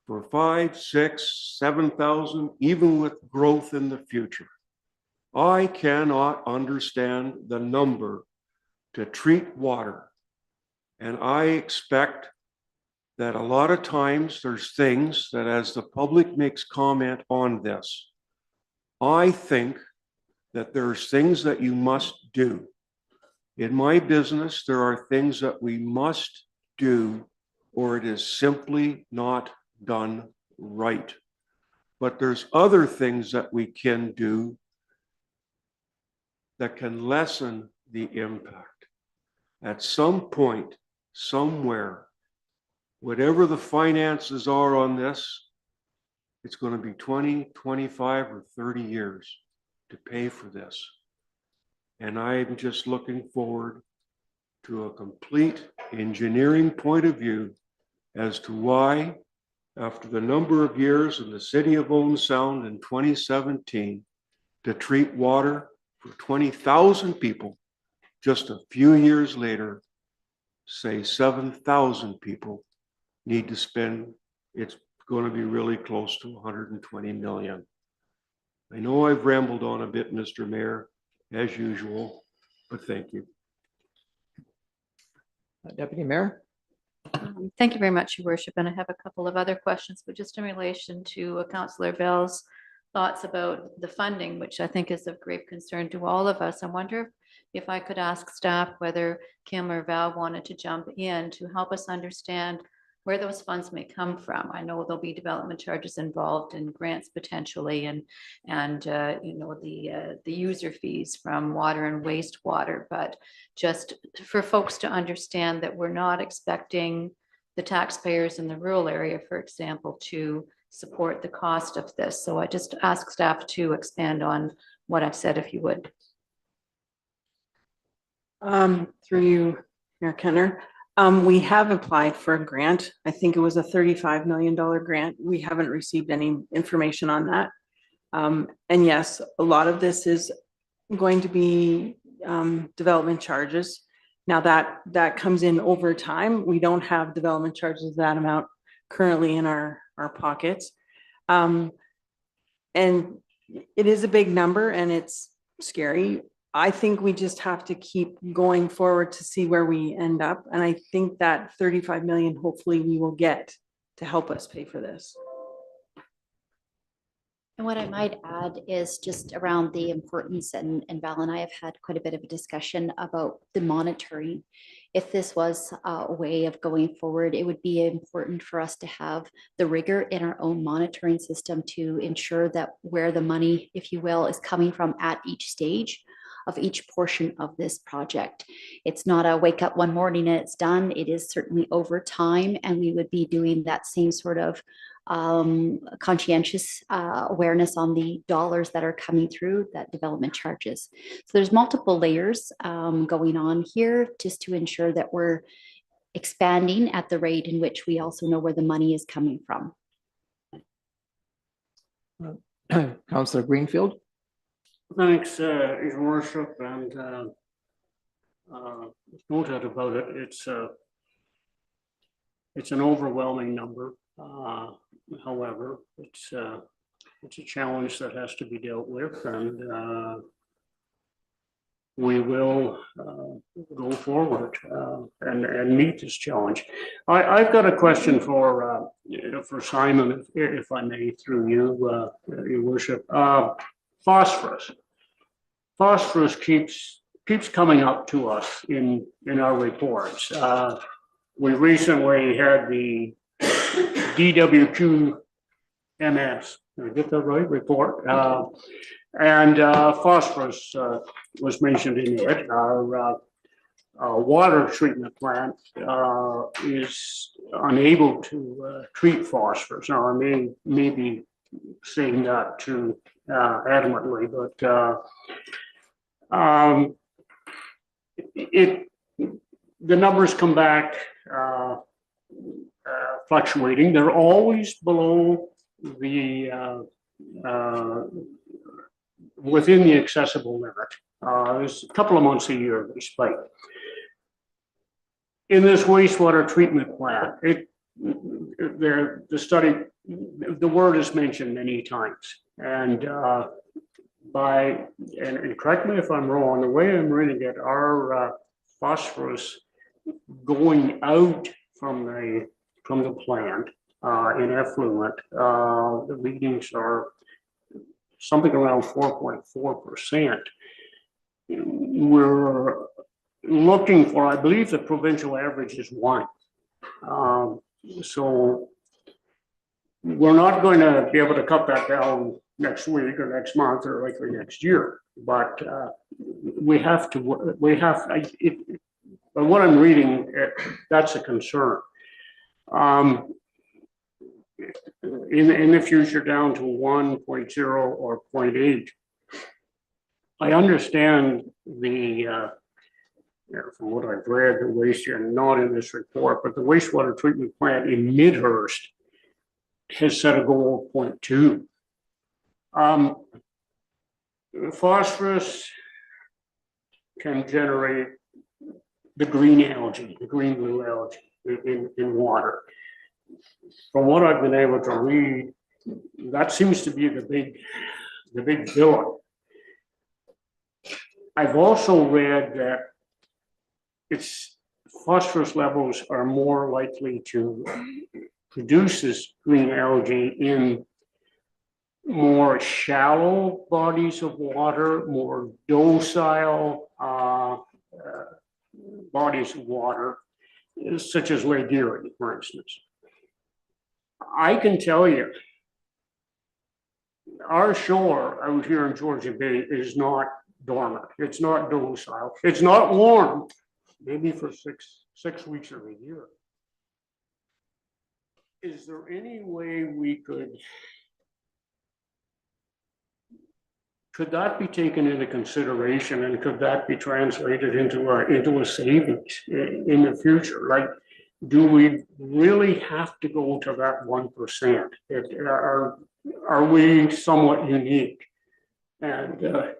for 5, 6, 7,000, even with growth in the future, I cannot understand the number to treat water. And I expect that a lot of times there's things that, as the public makes comment on this, I think that there's things that you must do. In my business, there are things that we must do, or it is simply not done right. But there's other things that we can do that can lessen the impact. At some point, somewhere, whatever the finances are on this, it's going to be 20, 25, or 30 years to pay for this. And I'm just looking forward to a complete engineering point of view as to why, after the number of years in the city of Owen Sound in 2017, to treat water for 20,000 people, just a few years later, say 7,000 people need to spend, it's going to be really close to 120 million. I know I've rambled on a bit, Mr. Mayor, as usual, but thank you. Deputy Mayor? Thank you very much, Your Worship. And I have a couple of other questions, but just in relation to Councillor Bell's thoughts about the funding, which I think is of great concern to all of us. I wonder if I could ask staff whether Kim or Val wanted to jump in to help us understand where those funds may come from. I know there'll be development charges involved and grants potentially, and you know, the user fees from water and wastewater, but just for folks to understand that we're not expecting the taxpayers in the rural area, for example, to support the cost of this. So I just ask staff to expand on what I've said, if you would. Through you, Mayor Kenner. We have applied for a grant. I think it was a $35 million grant. We haven't received any information on that. And yes, a lot of this is going to be development charges. Now that comes in over time. We don't have development charges that amount currently in our pockets. And it is a big number and it's scary. I think we just have to keep going forward to see where we end up. And I think that 35 million, hopefully we will get to help us pay for this. And what I might add is just around the importance, and Val and I have had quite a bit of a discussion about the monitoring. If this was a way of going forward, it would be important for us to have the rigor in our own monitoring system to ensure that where the money, if you will, is coming from at each stage of each portion of this project. It's not a wake up one morning and it's done. It is certainly over time, and we would be doing that same sort of conscientious awareness on the dollars that are coming through that development charges. So there's multiple layers going on here just to ensure that we're expanding at the rate in which we also know where the money is coming from. Councillor Greenfield? Thanks, Your Worship, and no doubt about it. It's an overwhelming number. However, it's a challenge that has to be dealt with, and we will go forward and meet this challenge. I've got a question for Simon, if I may, through you, Your Worship. Phosphorus. phosphorus keeps coming up to us in our reports. We recently had the DWQ MS, did I get that right, report? And phosphorus was mentioned in it. Our water treatment plant is unable to treat phosphorus. Now, I may be saying that too adamantly, but the numbers come back fluctuating. They're always below the within the accessible limit. There's a couple of months a year they spike. In this wastewater treatment plant, the study, the word is mentioned many times, and and correct me if I'm wrong, the way I'm reading it, our phosphorus going out from the plant in effluent, the readings are something around 4.4%. We're looking for, I believe the provincial average is 1. So we're not going to be able to cut that down next week or next month or likely next year, but but what I'm reading, that's a concern. In the future, down to 1.0 or 0.8. I understand from what I've read, the waste, and not in this report, but the wastewater treatment plant in Midhurst has set a goal of 0.2. Phosphorus can generate the green algae, the green blue algae in water. From what I've been able to read, that seems to be the big villain. I've also read that its phosphorus levels are more likely to produce this green algae in more shallow bodies of water, more docile bodies of water, such as Lake Erie, for instance. I can tell you, our shore out here in Georgia Bay is not dormant. It's not docile. It's not warm, maybe for six weeks of the year. Is there any way we could that be taken into consideration, and could that be translated into a savings in the future? Like, do we really have to go to that 1%? Are we somewhat unique? And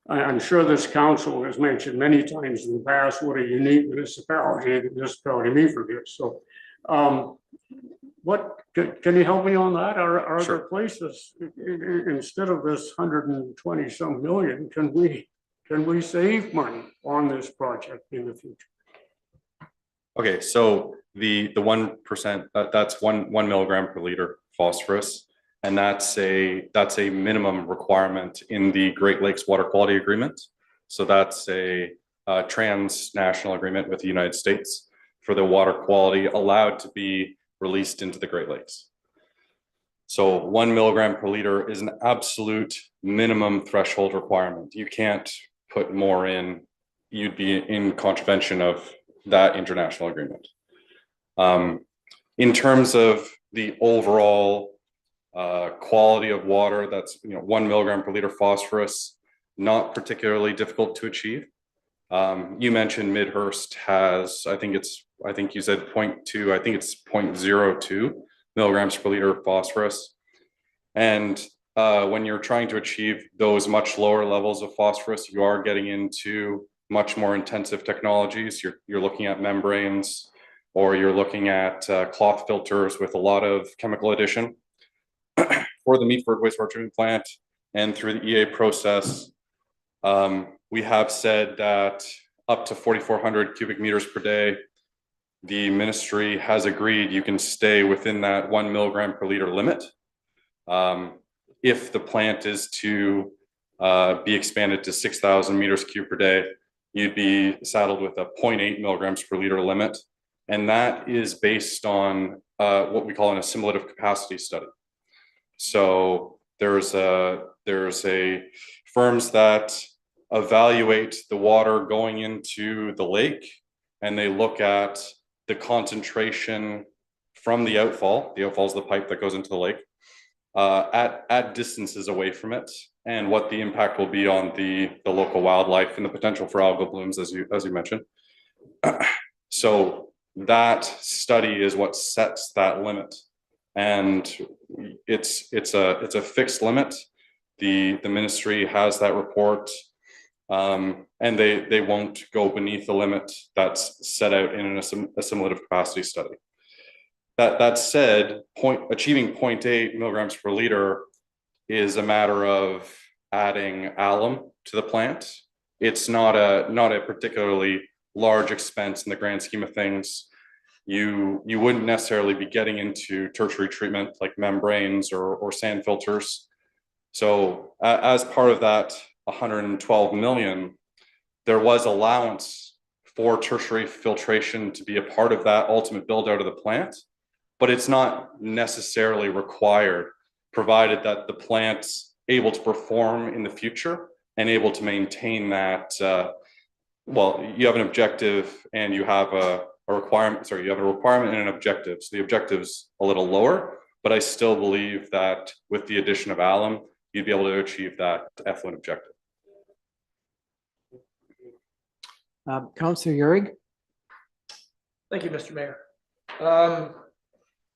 I'm sure this council has mentioned many times in the past what a unique municipality Meaford is. So, what can you help me on that? Are Sure. there places instead of this 120 some million? Can we save money on this project in the future? Okay, so the 1%, that's one milligram per liter phosphorus, and that's a minimum requirement in the Great Lakes Water Quality Agreement. So that's a transnational agreement with the United States for the water quality allowed to be released into the Great Lakes. So 1 milligram per liter is an absolute minimum threshold requirement. You can't put more in, you'd be in contravention of that international agreement. In terms of the overall quality of water, that's 1 milligram per liter phosphorus, not particularly difficult to achieve. You mentioned Midhurst has, I think you said 0.2, I think it's 0.02 milligrams per liter of phosphorus. And when you're trying to achieve those much lower levels of phosphorus, you are getting into much more intensive technologies. You're looking at membranes, or you're looking at cloth filters with a lot of chemical addition. For the Meaford wastewater treatment plant and through the EA process, we have said that up to 4,400 cubic meters per day, the ministry has agreed you can stay within that 1 milligram per liter limit. If the plant is to be expanded to 6,000 meters cubed per day, you'd be saddled with a 0.8 milligrams per liter limit. And that is based on what we call an assimilative capacity study. So there's firms that evaluate the water going into the lake, and they look at the concentration from the outfall. The outfall is the pipe that goes into the lake at distances away from it, and what the impact will be on the local wildlife and the potential for algal blooms, as you mentioned. So that study is what sets that limit, and it's a fixed limit. The ministry has that report, and they won't go beneath the limit that's set out in an assimilative capacity study. That said, achieving 0.8 milligrams per liter is a matter of adding alum to the plant. It's not a particularly large expense in the grand scheme of things. You wouldn't necessarily be getting into tertiary treatment like membranes or sand filters. So as part of that 112 million, there was allowance for tertiary filtration to be a part of that ultimate build out of the plant, but it's not necessarily required, provided that the plant's able to perform in the future and able to maintain that. Well, you have an objective and you have a requirement. Sorry, you have a requirement and an objective. So the objective's a little lower, but I still believe that with the addition of alum, you'd be able to achieve that effluent objective. Councillor Urick. Thank you, Mr. Mayor.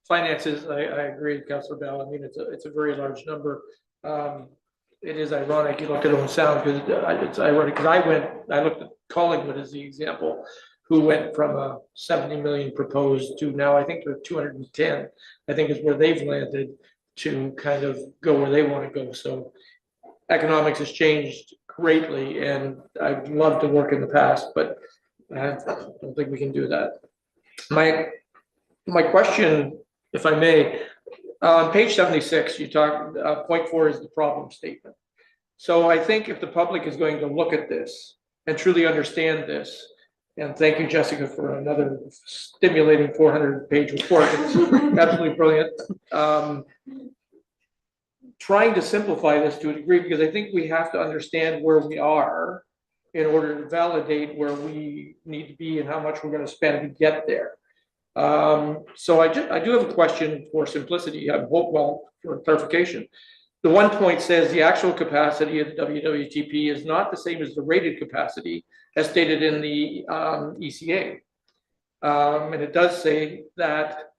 Finances, I agree, Councillor Bell. I mean, it's a very large number. It is ironic. You look at it on sound because it's ironic because I looked at Collingwood as the example, who went from a 70 million proposed to now I think they're 210. I think is where they've landed to kind of go where they want to go. So economics has changed greatly, and I'd love to work in the past, but I don't think we can do that. My question, if I may, on page 76, you talk, point 4 is the problem statement. So I think if the public is going to look at this and truly understand this, and thank you, Jessica, for another stimulating 400-page report. It's absolutely brilliant. Trying to simplify this to a degree, because I think we have to understand where we are in order to validate where we need to be and how much we're going to spend to get there. So I do have a question for simplicity. I hope, well, for clarification. The 1 point says the actual capacity of the WWTP is not the same as the rated capacity as stated in the ECA. And it does say that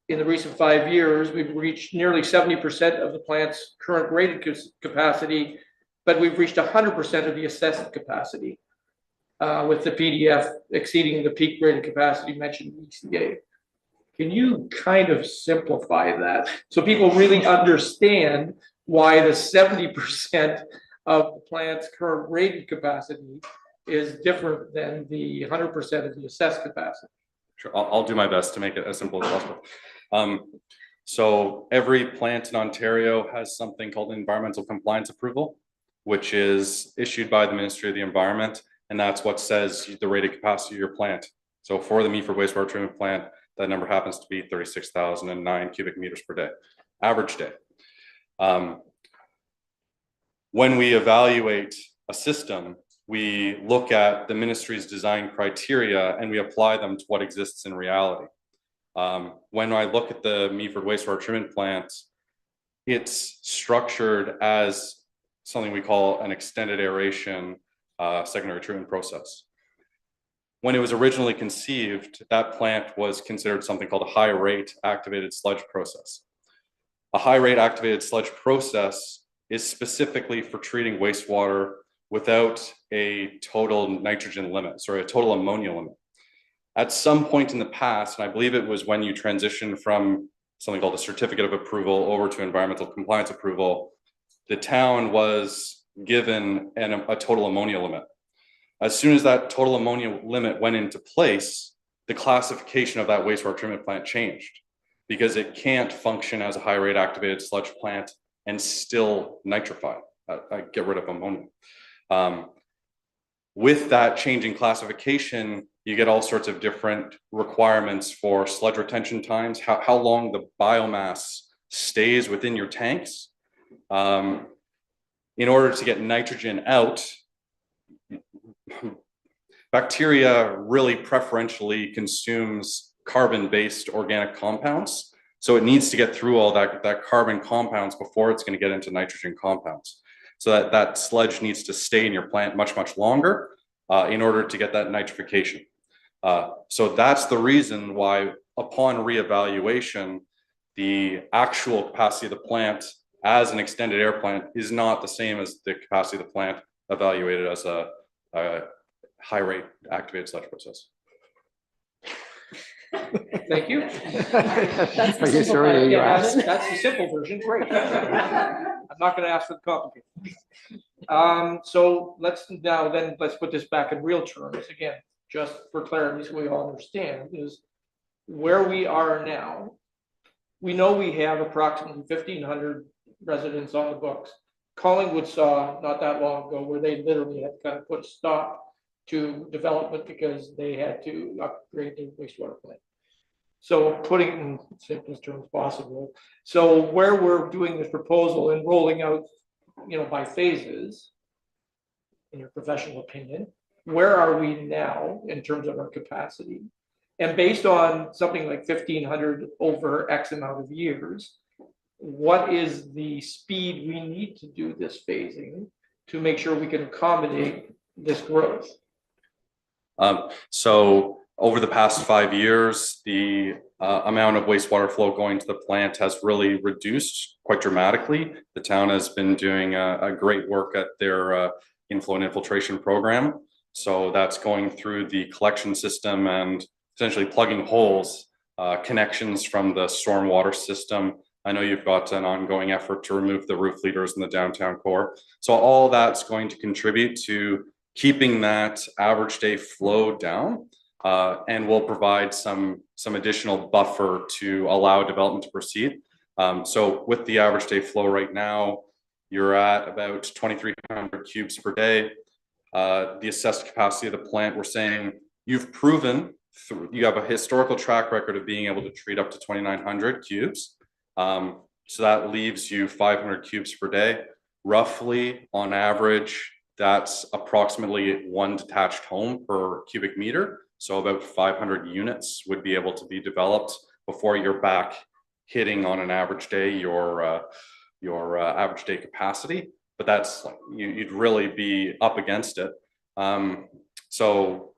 in the recent 5 years, we've reached nearly 70% of the plant's current rated capacity, but we've reached 100% of the assessed capacity, with the PDF exceeding the peak rated capacity mentioned in ECA. Can you kind of simplify that so people really understand why the 70% of the plant's current rated capacity is different than the 100% of the assessed capacity? Sure, I'll do my best to make it as simple as possible. So every plant in Ontario has something called an environmental compliance approval, which is issued by the Ministry of the Environment, and that's what says the rated capacity of your plant. So for the Meaford wastewater treatment plant, that number happens to be 36,009 cubic meters per day, average day. When we evaluate a system, we look at the ministry's design criteria and we apply them to what exists in reality. When I look at the Meaford wastewater treatment plant, it's structured as something we call an extended aeration secondary treatment process. When it was originally conceived, that plant was considered something called a high rate activated sludge process. A high rate activated sludge process is specifically for treating wastewater without a total nitrogen limit, sorry, a total ammonia limit. At some point in the past, and I believe it was when you transitioned from something called a certificate of approval over to environmental compliance approval, the town was given a total ammonia limit. As soon as that total ammonia limit went into place, the classification of that wastewater treatment plant changed because it can't function as a high rate activated sludge plant and still nitrify. get rid of ammonia. With that changing classification, you get all sorts of different requirements for sludge retention times, how long the biomass stays within your tanks. In order to get nitrogen out, bacteria really preferentially consumes carbon-based organic compounds. So it needs to get through all that carbon compounds before it's going to get into nitrogen compounds. So that sludge needs to stay in your plant much, much longer in order to get that nitrification. So that's the reason why upon reevaluation, the actual capacity of the plant as an extended air plant is not the same as the capacity of the plant evaluated as a high rate activated sludge process. Thank you. That's the Are you simple sure part, you yeah. asked? That's the simple version, great. I'm not gonna ask for the complicated. So let's put this back in real terms again, just for clarity, so we all understand, is where we are now. We know we have approximately 1,500 residents on the books. Collingwood saw not that long ago where they literally had to kind of put a stop to development because they had to upgrade their wastewater plant. So putting it in simplest terms possible. So where we're doing this proposal and rolling out, by phases, in your professional opinion, where are we now in terms of our capacity? And based on something like 1,500 over X amount of years, what is the speed we need to do this phasing to make sure we can accommodate this growth? So over the past 5 years, the amount of wastewater flow going to the plant has really reduced quite dramatically. The town has been doing a great work at their inflow and infiltration program. So that's going through the collection system and essentially plugging holes, connections from the stormwater system. I know you've got an ongoing effort to remove the roof leaders in the downtown core. So all that's going to contribute to keeping that average day flow down, and will provide some additional buffer to allow development to proceed. So with the average day flow right now, you're at about 2,300 cubes per day. The assessed capacity of the plant, we're saying you've proven you have a historical track record of being able to treat up to 2,900 cubes. So that leaves you 500 cubes per day. Roughly on average, that's approximately 1 detached home per cubic meter. So about 500 units would be able to be developed before you're back hitting on an average day your average day capacity. But that's, you'd really be up against it. So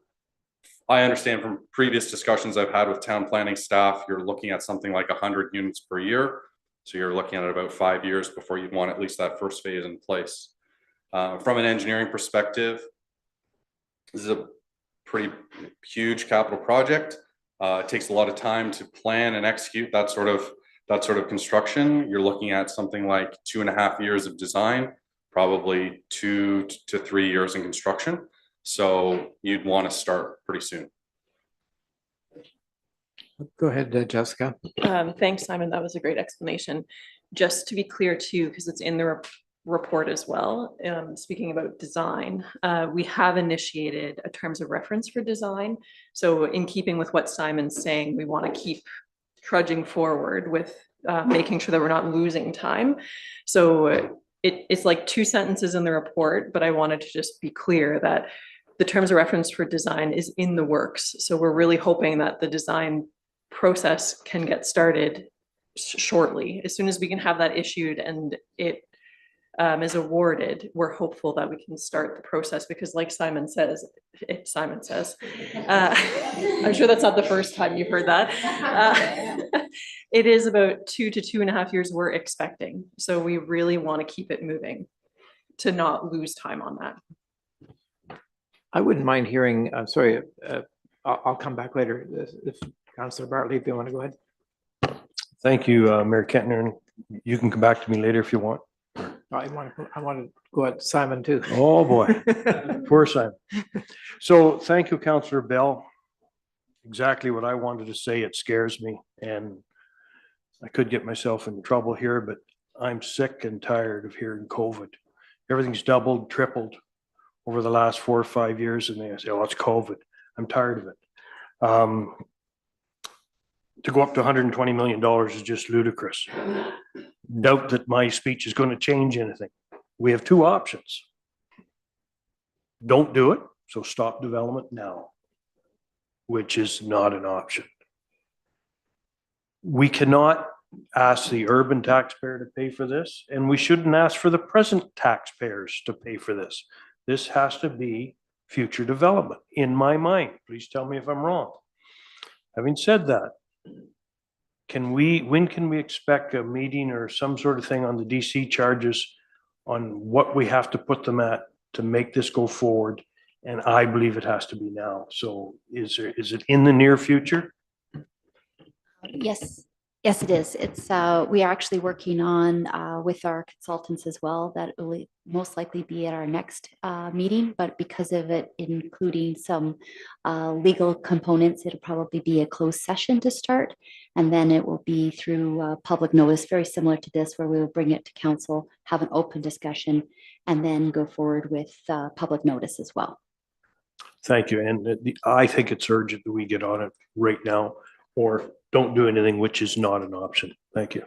I understand from previous discussions I've had with town planning staff, you're looking at something like 100 units per year. So you're looking at about 5 years before you'd want at least that first phase in place. From an engineering perspective, this is a pretty huge capital project. It takes a lot of time to plan and execute that sort of construction. You're looking at something like 2.5 years of design, probably 2 to 3 years in construction. So you'd want to start pretty soon. Go ahead, Jessica. Thanks, Simon. That was a great explanation. Just to be clear too, because it's in the report as well. Speaking about design, we have initiated a terms of reference for design. So in keeping with what Simon's saying, we want to keep trudging forward with making sure that we're not losing time. So it's like 2 sentences in the report, but I wanted to just be clear that the terms of reference for design is in the works. So we're really hoping that the design process can get started shortly. As soon as we can have that issued and it is awarded, we're hopeful that we can start the process, because like Simon says, I'm sure that's not the first time you've heard that. It is about 2 to 2.5 years we're expecting. So we really want to keep it moving to not lose time on that. I wouldn't mind hearing, I'm sorry, I'll come back later. If Councillor Bartley, if you want to go ahead. Thank you, Mayor Kettner. You can come back to me later if you want. I want to go at Simon too. Oh, boy. Poor Simon. So thank you, Councillor Bell. Exactly what I wanted to say. It scares me, and I could get myself in trouble here, but I'm sick and tired of hearing COVID Everything's doubled, tripled over the last 4 or 5 years, and they say, oh, it's COVID. I'm tired of it. To go up to $120 million is just ludicrous. Doubt that my speech is going to change anything. We have two options. Don't do it, so stop development now, which is not an option. We cannot ask the urban taxpayer to pay for this, and we shouldn't ask for the present taxpayers to pay for this. This has to be future development, in my mind. Please tell me if I'm wrong. Having said that, when can we expect a meeting or some sort of thing on the DC charges on what we have to put them at to make this go forward? And I believe it has to be now. So is it in the near future? Yes, yes, it is. It's, we are actually working on with our consultants as well. That will most likely be at our next meeting, but because of it including some legal components, it'll probably be a closed session to start. And then it will be through public notice, very similar to this, where we will bring it to council, have an open discussion, and then go forward with public notice as well. Thank you. And I think it's urgent that we get on it right now, or don't do anything, which is not an option. Thank you.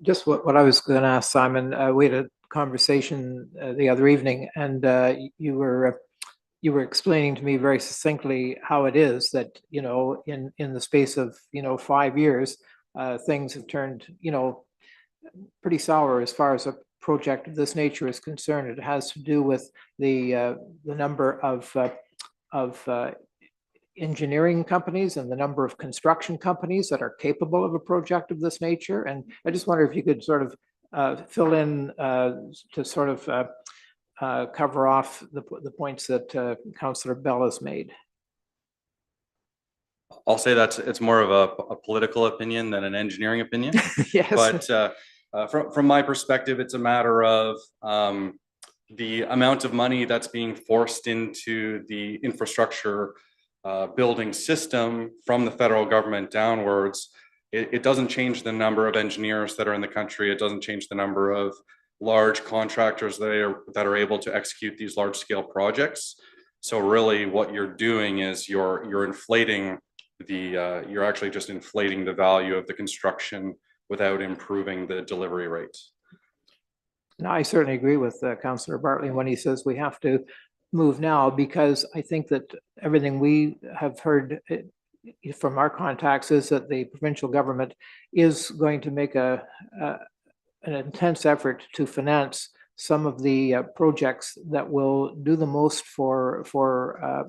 Just what I was going to ask Simon, we had a conversation the other evening, and you were explaining to me very succinctly how it is that, you know, in the space of, you know, 5 years, things have turned, you know, pretty sour as far as a project of this nature is concerned. It has to do with the number of engineering companies and the number of construction companies that are capable of a project of this nature. And I just wonder if you could sort of fill in to sort of cover off the points that Councillor Bell has made. I'll say it's more of a political opinion than an engineering opinion. Yes. But from my perspective, it's a matter of the amount of money that's being forced into the infrastructure building system from the federal government downwards. It doesn't change the number of engineers that are in the country. It doesn't change the number of large contractors that are able to execute these large scale projects. So really what you're doing is you're inflating you're actually just inflating the value of the construction without improving the delivery rates. No, I certainly agree with Councillor Bartley when he says we have to move now, because I think that everything we have heard from our contacts is that the provincial government is going to make an intense effort to finance some of the projects that will do the most for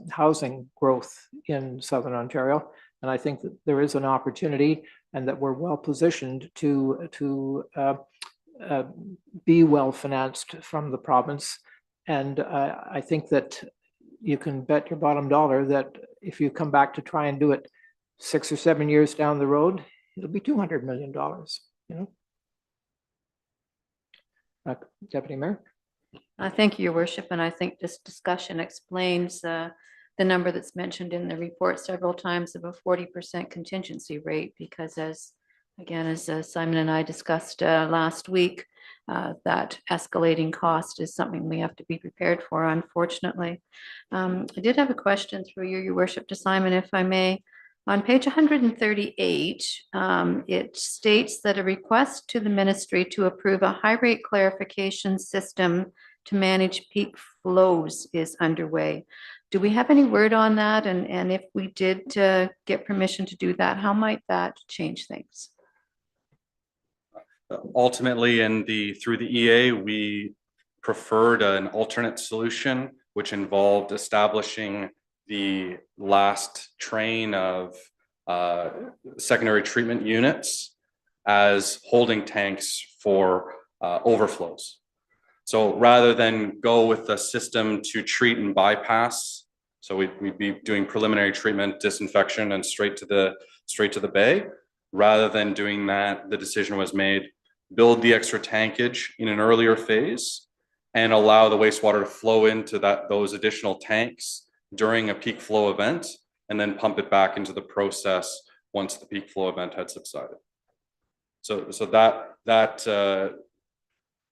housing growth in Southern Ontario. And I think that there is an opportunity, and that we're well positioned to be well financed from the province. And I think that you can bet your bottom dollar that if you come back to try and do it 6 or 7 years down the road, it'll be $200 million, you know? Deputy Mayor? Thank you, Your Worship, and I think this discussion explains the number that's mentioned in the report several times of a 40% contingency rate, because as Simon and I discussed last week, that escalating cost is something we have to be prepared for, unfortunately. I did have a question through you, Your Worship, to Simon, if I may. On page 138, it states that a request to the ministry to approve a high rate clarification system to manage peak flows is underway. Do we have any word on that? And if we did get permission to do that, how might that change things? Ultimately, through the EA, we preferred an alternate solution, which involved establishing the last train of secondary treatment units as holding tanks for overflows. So rather than go with the system to treat and bypass, so we'd be doing preliminary treatment, disinfection, and straight to the bay. Rather than doing that, the decision was made: build the extra tankage in an earlier phase and allow the wastewater to flow into those additional tanks during a peak flow event, and then pump it back into the process once the peak flow event had subsided. So that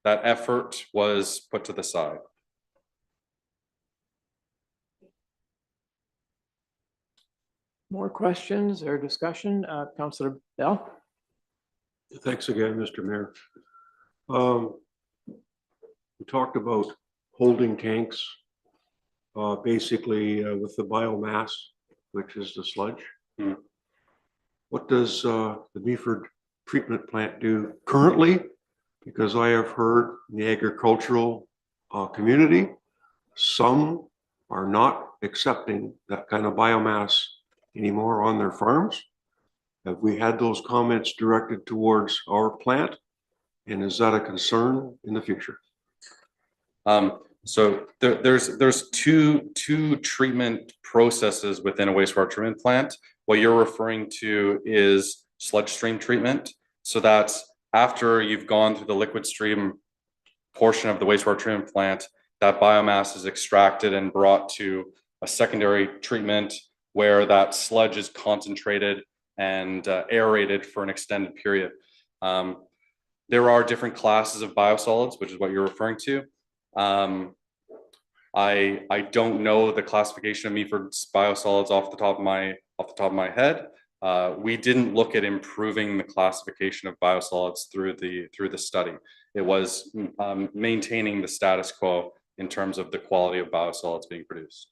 that effort was put to the side. More questions or discussion? Councillor Bell? Thanks again, Mr. Mayor. We talked about holding tanks, basically with the biomass, which is the sludge. Mm. What does the Meaford treatment plant do currently? Because I have heard in the agricultural community, some are not accepting that kind of biomass anymore on their farms. Have we had those comments directed towards our plant? And is that a concern in the future? So there's two treatment processes within a wastewater treatment plant. What you're referring to is sludge stream treatment. So that's after you've gone through the liquid stream portion of the wastewater treatment plant, that biomass is extracted and brought to a secondary treatment where that sludge is concentrated and aerated for an extended period. There are different classes of biosolids, which is what you're referring to. I don't know the classification of Meaford's biosolids off the top of my head. We didn't look at improving the classification of biosolids through the study. It was maintaining the status quo in terms of the quality of biosolids being produced.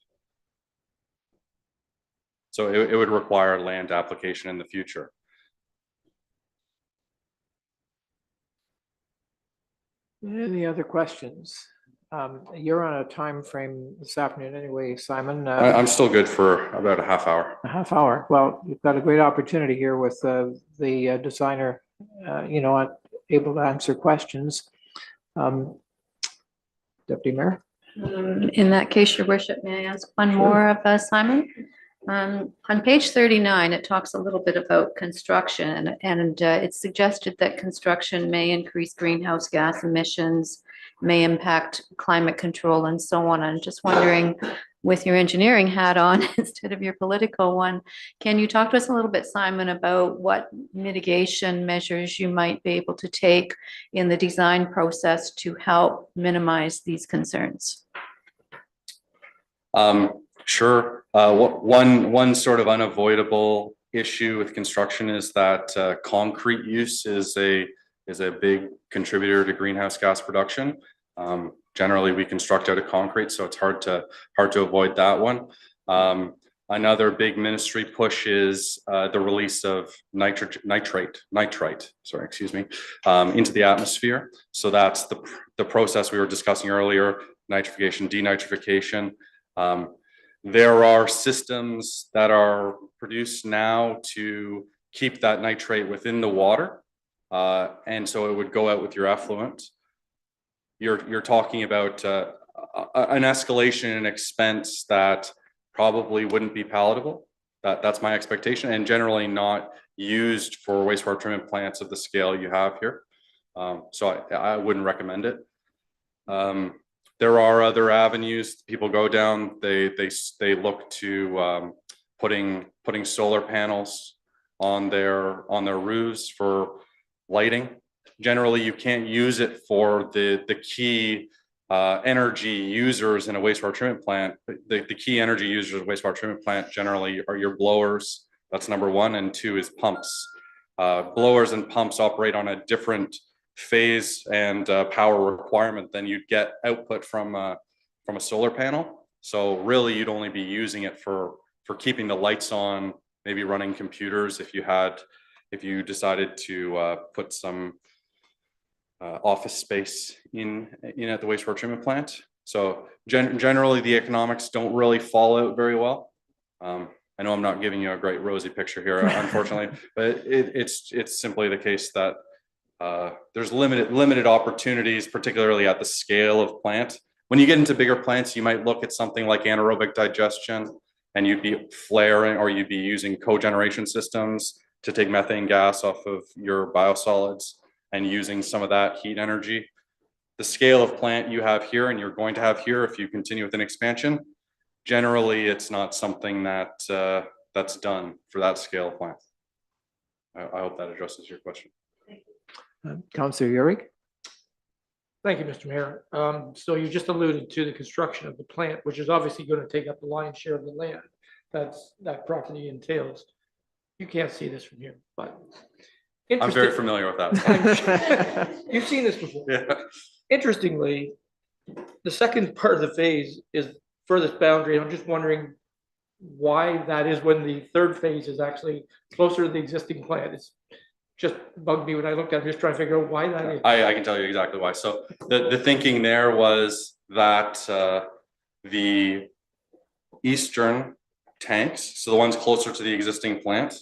So it would require land application in the future. Any other questions? You're on a time frame this afternoon anyway, Simon. I'm still good for about a half hour. A half hour. Well, you've got a great opportunity here with the designer, able to answer questions. Deputy Mayor? In that case, Your Worship, may I ask one more of Simon? On page 39, it talks a little bit about construction, and it's suggested that construction may increase greenhouse gas emissions, may impact climate control, and so on. I'm just wondering, with your engineering hat on instead of your political one, can you talk to us a little bit, Simon, about what mitigation measures you might be able to take in the design process to help minimize these concerns? Sure. One sort of unavoidable issue with construction is that concrete use is a big contributor to greenhouse gas production. Generally, we construct out of concrete, so it's hard to avoid that one. Another big ministry push is the release of nitrite, into the atmosphere. So that's the process we were discussing earlier: nitrification, denitrification. There are systems that are produced now to keep that nitrate within the water, and so it would go out with your effluent. You're talking about an escalation in expense that probably wouldn't be palatable. That's my expectation, and generally not used for wastewater treatment plants of the scale you have here. So I wouldn't recommend it. There are other avenues people go down. They look to putting solar panels on their roofs for lighting. Generally, you can't use it for the key energy users in a wastewater treatment plant. The key energy users of a wastewater treatment plant generally are your blowers. That's number one, and two is pumps. Blowers and pumps operate on a different phase and power requirement than you'd get output from a solar panel. So really, you'd only be using it for keeping the lights on, maybe running computers if you decided to put some office space in at the wastewater treatment plant. So generally, the economics don't really fall out very well. I know I'm not giving you a great rosy picture here, unfortunately, but it's simply the case that there's limited opportunities, particularly at the scale of plant. When you get into bigger plants, you might look at something like anaerobic digestion, and you'd be flaring, or you'd be using cogeneration systems to take methane gas off of your biosolids and using some of that heat energy. The scale of plant you have here and you're going to have here, if you continue with an expansion, generally it's not something that's done for that scale of plant. I hope that addresses your question. Councillor Yurick? Thank you, Mr. Mayor. So you just alluded to the construction of the plant, which is obviously going to take up the lion's share of the land that property entails. You can't see this from here, but. I'm very familiar with that. You've seen this before. Yeah. Interestingly, the second part of the phase is furthest boundary. I'm just wondering why that is when the third phase is actually closer to the existing plant. It's just bugged me when I looked at it. I'm just trying to figure out why that is. I can tell you exactly why. So the thinking there was that the eastern tanks, so the ones closer to the existing plant,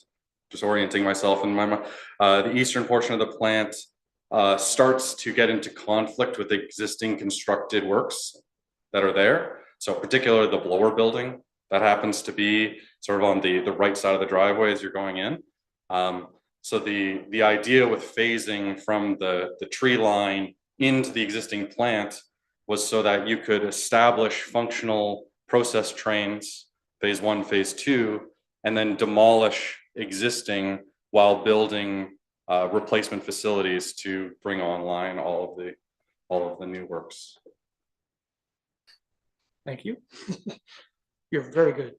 just orienting myself in my mind, the eastern portion of the plant starts to get into conflict with existing constructed works that are there. So particularly the blower building that happens to be sort of on the right side of the driveway as you're going in. So the idea with phasing from the tree line into the existing plant was so that you could establish functional process trains, phase 1, phase 2, and then demolish existing while building replacement facilities to bring online all of the new works. Thank you. You're very good.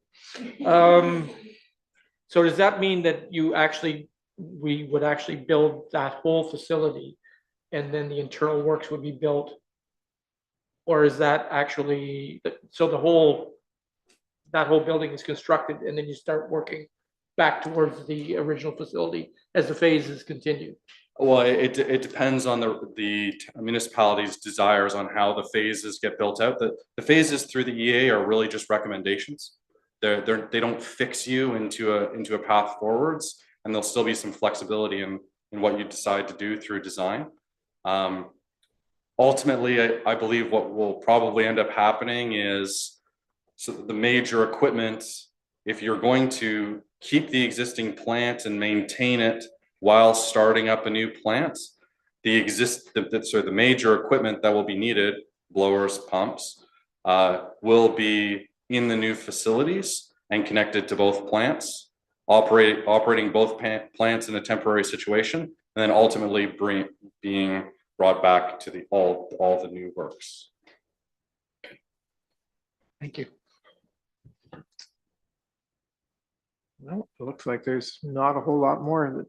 So does that mean that we would actually build that whole facility and then the internal works would be built? Or is that actually, so that whole building is constructed and then you start working back towards the original facility as the phases continue? Well, it depends on the municipality's desires on how the phases get built out. The phases through the EA are really just recommendations. They don't fix you into a path forwards, and there'll still be some flexibility in what you decide to do through design. Ultimately, I believe what will probably end up happening is, so the major equipment, if you're going to keep the existing plant and maintain it while starting up a new plant, the major equipment that will be needed, blowers, pumps, will be in the new facilities and connected to both plants, operating both plants in a temporary situation, and then ultimately being brought back to all the new works. Thank you. Well, it looks like there's not a whole lot more in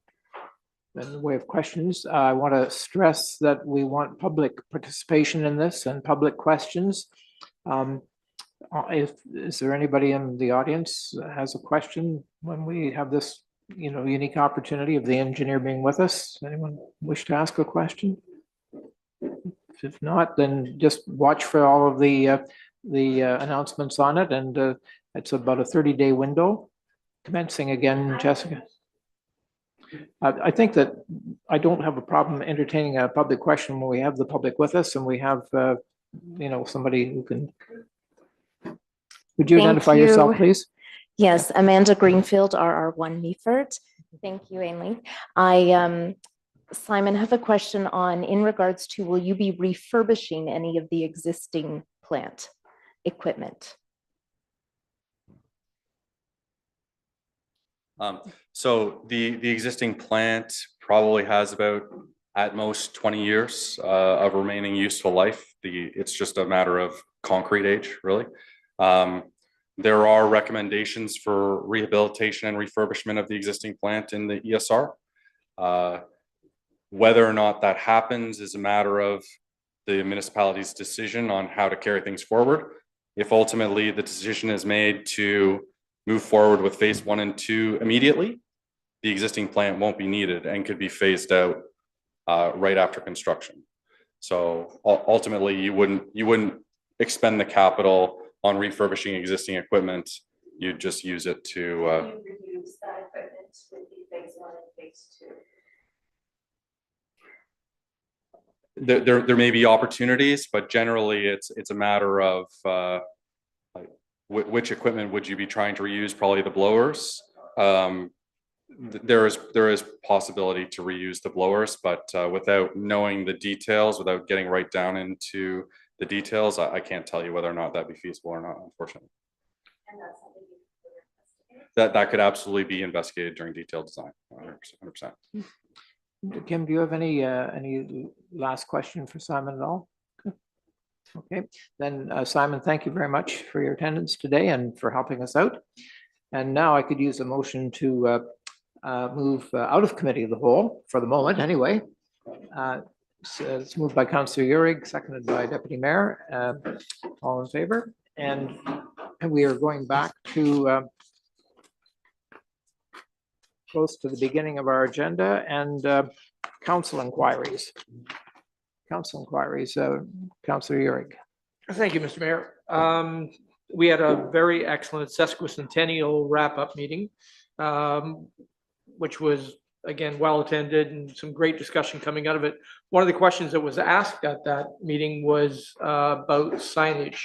the way of questions. I want to stress that we want public participation in this and public questions. Is there anybody in the audience that has a question when we have this, unique opportunity of the engineer being with us? Anyone wish to ask a question? If not, then just watch for all of the announcements on it, and it's about a 30-day window. Commencing again, Jessica. I think that I don't have a problem entertaining a public question when we have the public with us and we have, somebody who can. Would you identify yourself, please? Yes, Amanda Greenfield, RR1 Meaford. Thank you, Ainley. Simon, have a question in regards to, will you be refurbishing any of the existing plant equipment? So the existing plant probably has about at most 20 years of remaining useful life. It's just a matter of concrete age, really. There are recommendations for rehabilitation and refurbishment of the existing plant in the ESR. Whether or not that happens is a matter of the municipality's decision on how to carry things forward. If ultimately the decision is made to move forward with phase 1 and 2 immediately, the existing plant won't be needed and could be phased out right after construction. So ultimately, you wouldn't expend the capital on refurbishing existing equipment. You'd just use it to. Reduce that equipment with the phase 1 and phase 2? There may be opportunities, but generally it's a matter of which equipment would you be trying to reuse? Probably the blowers. There is possibility to reuse the blowers, but without knowing the details, without getting right down into the details, I can't tell you whether or not that'd be feasible or not, unfortunately. And that's something you could investigate? That could absolutely be investigated during detailed design, 100%. Kim, do you have any last question for Simon at all? Okay, then Simon, thank you very much for your attendance today and for helping us out. And now I could use a motion to move out of committee of the whole, for the moment anyway. So it's moved by Councillor Urick, seconded by Deputy Mayor. All in favor? And we are going back to close to the beginning of our agenda and council inquiries. Council inquiries, Councillor Urick. Thank you, Mr. Mayor. We had a very excellent sesquicentennial wrap-up meeting, which was, again, well-attended and some great discussion coming out of it. One of the questions that was asked at that meeting was about signage.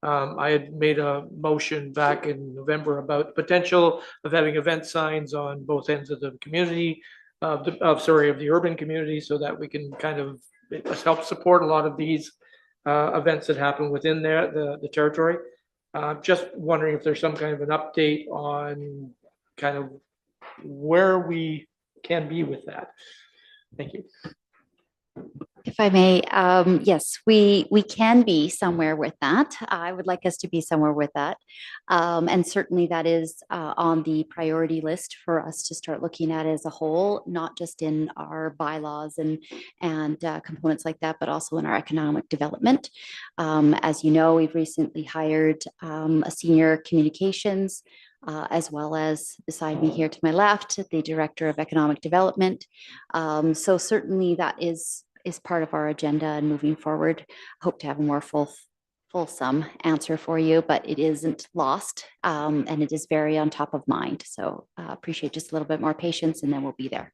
I had made a motion back in November about the potential of having event signs on both ends of the community, of the urban community, so that we can kind of help support a lot of these events that happen within there, the territory. Just wondering if there's some kind of an update on kind of where we can be with that. Thank you. If I may, yes, we can be somewhere with that. I would like us to be somewhere with that. And certainly that is on the priority list for us to start looking at as a whole, not just in our bylaws and components like that, but also in our economic development. As you know, we've recently hired a senior communications as well as beside me here to my left, the Director of Economic Development. So certainly that is part of our agenda and moving forward. Hope to have a more fulsome answer for you, but it isn't lost and it is very on top of mind. So appreciate just a little bit more patience and then we'll be there.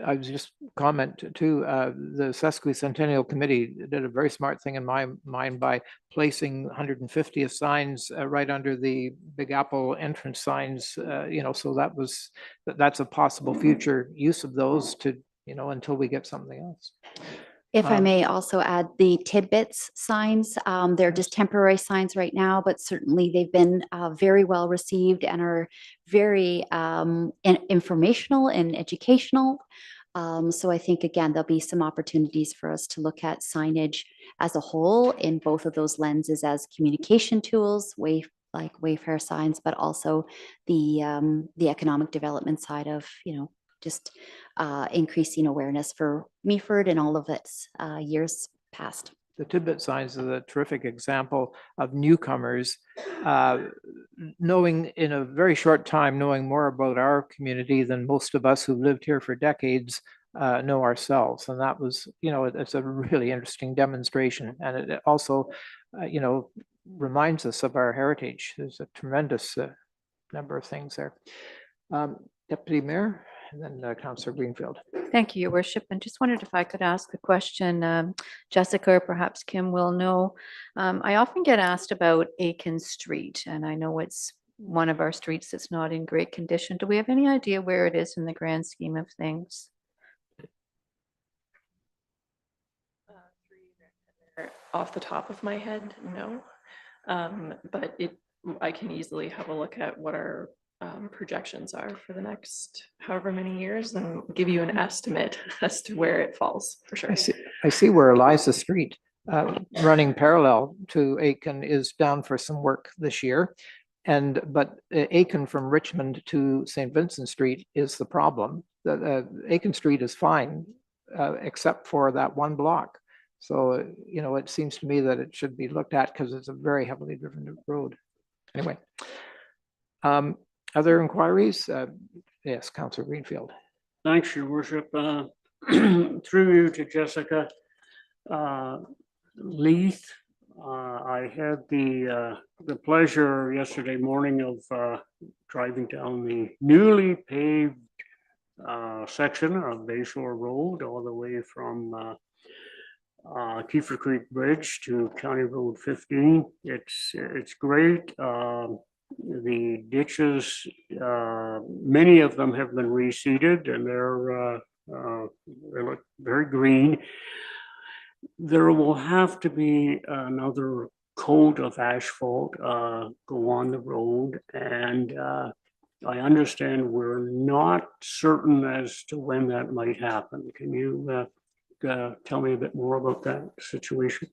I was just comment too, the Sesquicentennial Committee did a very smart thing in my mind by placing 150th signs right under the Big Apple entrance signs, so that's a possible future use of those to, until we get something else. If I may also add the tidbits signs, they're just temporary signs right now, but certainly they've been very well received and are very informational and educational. So I think, again, there'll be some opportunities for us to look at signage as a whole in both of those lenses as communication tools, like Wayfair signs, but also the economic development side of, just increasing awareness for Meaford and all of its years past. The tidbit signs is a terrific example of newcomers knowing in a very short time, knowing more about our community than most of us who've lived here for decades know ourselves. And that was, it's a really interesting demonstration. And it also, reminds us of our heritage. There's a tremendous number of things there. Deputy Mayor. And then Councillor Greenfield. Thank you, Your Worship. And just wondered if I could ask a question. Jessica, or perhaps Kim will know. I often get asked about Aiken Street, and I know it's one of our streets that's not in great condition. Do we have any idea where it is in the grand scheme of things? Off the top of my head, no. But I can easily have a look at what our projections are for the next however many years and give you an estimate as to where it falls for sure. I see where Eliza Street running parallel to Aiken is down for some work this year. But Aiken from Richmond to St. Vincent Street is the problem. Aiken Street is fine, except for that one block. So, it seems to me that it should be looked at because it's a very heavily driven road. Anyway. Other inquiries? Yes, Councillor Greenfield. Thanks, Your Worship. Through you to Jessica. Leith, I had the pleasure yesterday morning of driving down the newly paved section of Bayshore Road all the way from Kiefer Creek Bridge to County Road 15. It's great. The ditches, many of them have been reseeded and they look very green. There will have to be another coat of asphalt go on the road, and I understand we're not certain as to when that might happen. Can you tell me a bit more about that situation?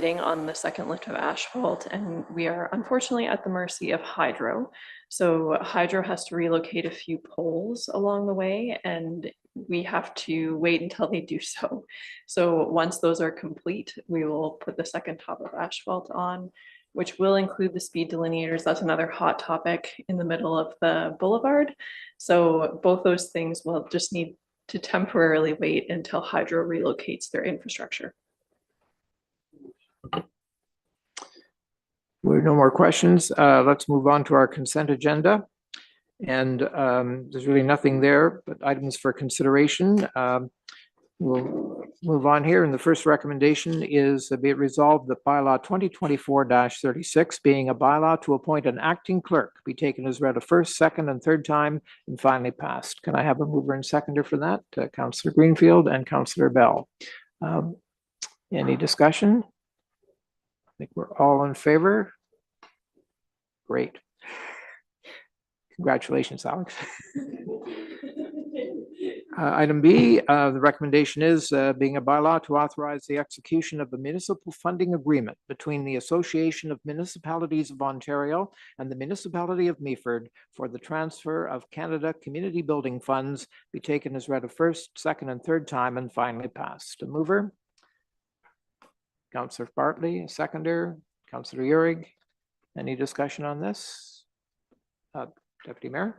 bidding on the second lift of asphalt, and we are unfortunately at the mercy of Hydro. So Hydro has to relocate a few poles along the way, and we have to wait until they do so. So once those are complete, we will put the second top of asphalt on, which will include the speed delineators. That's another hot topic in the middle of the boulevard. So both those things will just need to temporarily wait until Hydro relocates their infrastructure. There are no more questions. Let's move on to our consent agenda. And there's really nothing there but items for consideration. We'll move on here. And the first recommendation is be it resolved that bylaw 2024-36, being a bylaw to appoint an acting clerk, be taken as read a first, second, and third time and finally passed. Can I have a mover and seconder for that? Councillor Greenfield and Councillor Bell. Any discussion? I think we're all in favor. Great. Congratulations, Alex. Item B, the recommendation is being a bylaw to authorize the execution of the municipal funding agreement between the Association of Municipalities of Ontario and the Municipality of Meaford for the transfer of Canada Community Building Funds, be taken as read a first, second, and third time and finally passed. A mover? Councillor Bartley, a seconder. Councillor Uhrig. Any discussion on this? Deputy Mayor?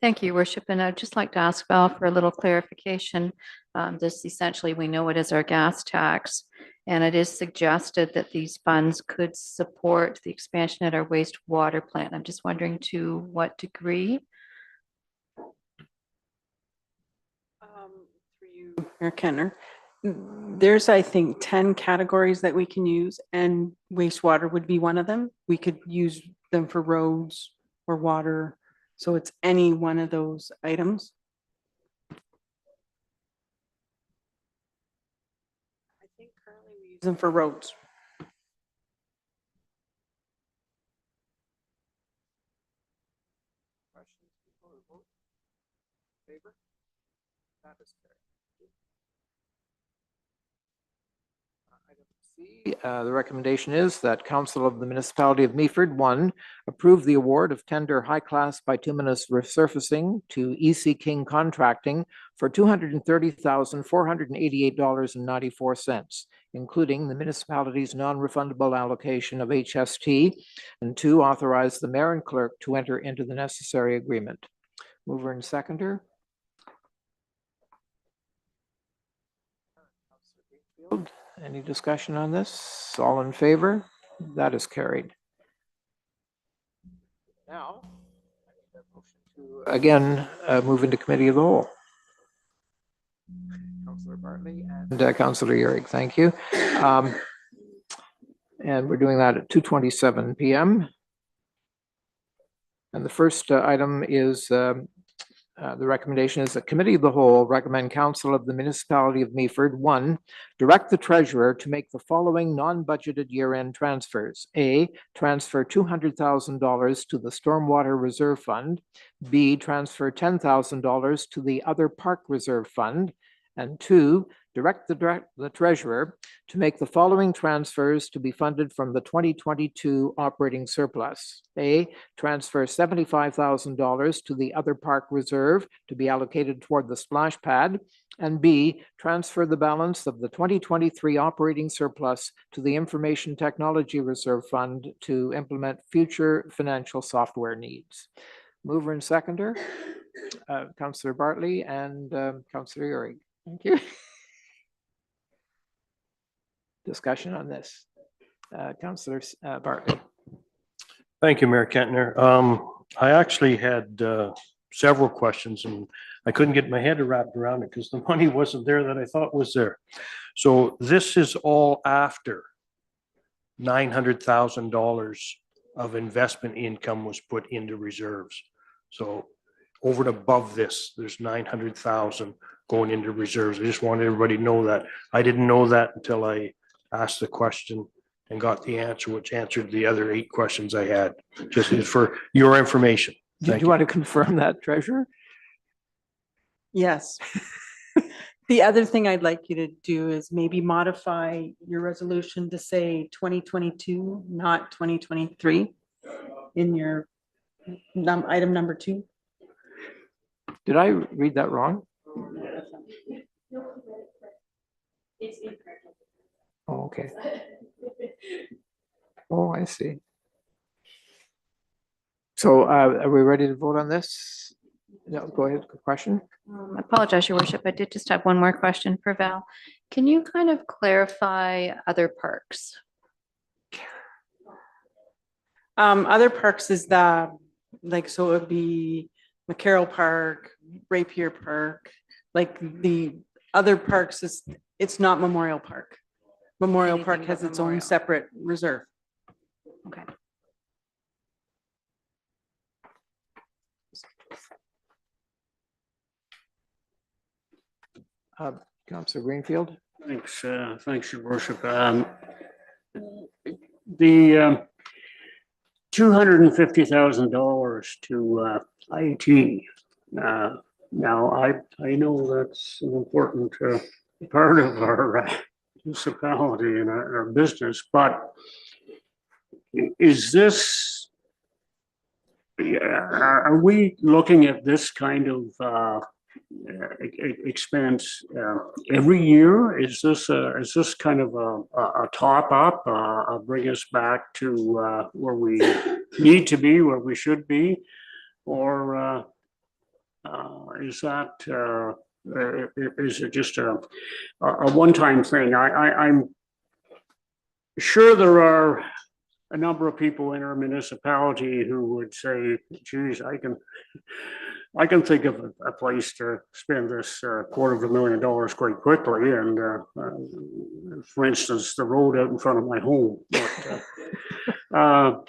Thank you, Your Worship. And I'd just like to ask Val for a little clarification. This essentially, we know it is our gas tax, and it is suggested that these funds could support the expansion at our wastewater plant. I'm just wondering to what degree? For you, Mayor Kenner, there's, I think, 10 categories that we can use, and wastewater would be one of them. We could use them for roads or water. So it's any one of those items. I think currently we use them for roads. Questions before we vote? Favor? That is carried. Item C, the recommendation is that Council of the Municipality of Meaford, 1, approve the award of tender high-class bituminous resurfacing to EC King Contracting for $230,488.94, including the municipality's non-refundable allocation of HST, and 2, authorize the mayor and clerk to enter into the necessary agreement. Mover and seconder. Any discussion on this? All in favor? That is carried. Now, I need a motion to again move into committee of the whole. Councillor Bartley and Councillor Uhrig, thank you. And we're doing that at 2:27 p.m. And the first item is the recommendation is that Committee of the Whole recommend Council of the Municipality of Meaford, 1, direct the treasurer to make the following non-budgeted year-end transfers. A, transfer $200,000 to the Stormwater Reserve Fund. B, transfer $10,000 to the Other Park Reserve Fund. And 2, direct the treasurer to make the following transfers to be funded from the 2022 operating surplus. A, transfer $75,000 to the Other Park Reserve to be allocated toward the splash pad. And B, transfer the balance of the 2023 operating surplus to the Information Technology Reserve Fund to implement future financial software needs. Mover and seconder, Councillor Bartley and Councillor Uhrig. Thank you. Discussion on this. Councillor Bartley. Thank you, Mayor Kentner. I actually had several questions and I couldn't get my head wrapped around it because the money wasn't there that I thought was there. So this is all after $900,000 of investment income was put into reserves. So over and above this, there's 900,000 going into reserves. I just wanted everybody to know that. I didn't know that until I asked the question and got the answer, which answered the other 8 questions I had, just for your information. Did you want to confirm that, Treasurer? Yes. The other thing I'd like you to do is maybe modify your resolution to say 2022, not 2023 in your item number 2. Did I read that wrong? Oh, okay. Oh, I see. So are we ready to vote on this? No, go ahead, good question. I apologize, Your Worship. I did just have one more question for Val. Can you kind of clarify other parks? Other parks is the, like, so it would be McCarroll Park, Rapier Park, like the other parks is, it's not Memorial Park. Memorial Park Anything has but its own Memorial. separate reserve. Okay. Councillor Greenfield? Thanks, thanks, Your Worship. The $250,000 to IT. Now, I know that's an important part of our municipality and our business, but is this, are we looking at this kind of expense every year? Is this kind of a top up, bring us back to where we need to be, where we should be, or is that is it just a one-time thing? I'm sure there are a number of people in our municipality who would say, geez, I can think of a place to spend this $250,000 quite quickly. And for instance, the road out in front of my home. But,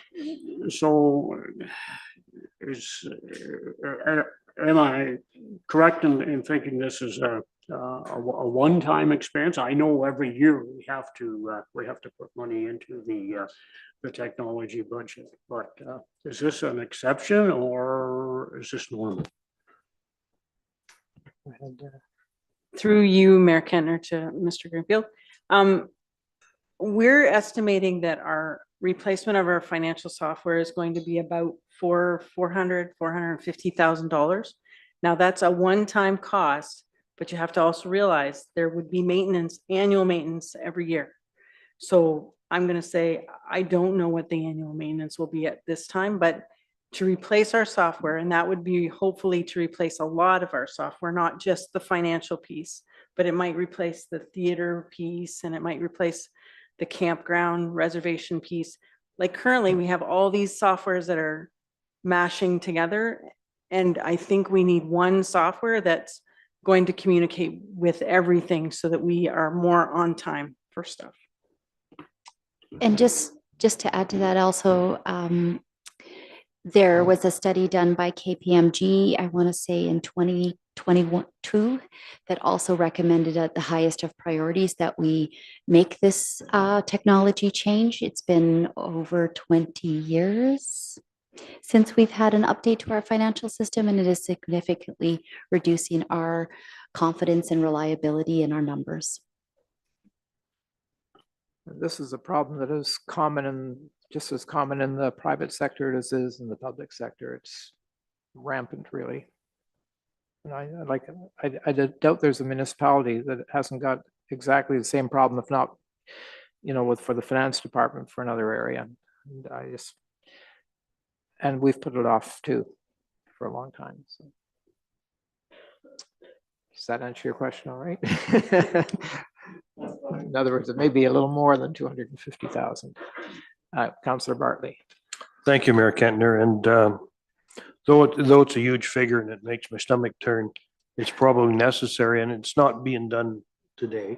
so am I correct in thinking this is a one-time expense? I know every year we have to put money into the technology budget, but is this an exception or is this normal? Through you, Mayor Kentner, to Mr. Greenfield. We're estimating that our replacement of our financial software is going to be about $450,000. Now that's a one-time cost, but you have to also realize there would be maintenance, annual maintenance every year. So I'm going to say, I don't know what the annual maintenance will be at this time, but to replace our software, and that would be hopefully to replace a lot of our software, not just the financial piece, but it might replace the theater piece and it might replace the campground reservation piece. Like currently we have all these softwares that are mashing together. And I think we need one software that's going to communicate with everything so that we are more on time for stuff. And just to add to that also, there was a study done by KPMG, I want to say in 2022, that also recommended at the highest of priorities that we make this technology change. It's been over 20 years since we've had an update to our financial system, and it is significantly reducing our confidence and reliability in our numbers. This is a problem that is common and just as common in the private sector as it is in the public sector. It's rampant, really. And I doubt there's a municipality that hasn't got exactly the same problem, if not, for the finance department for another area. And and we've put it off too for a long time. So. Does that answer your question all right? In other words, it may be a little more than 250,000. Councillor Bartley. Thank you, Mayor Kentner. And though it's a huge figure and it makes my stomach turn, it's probably necessary and it's not being done today.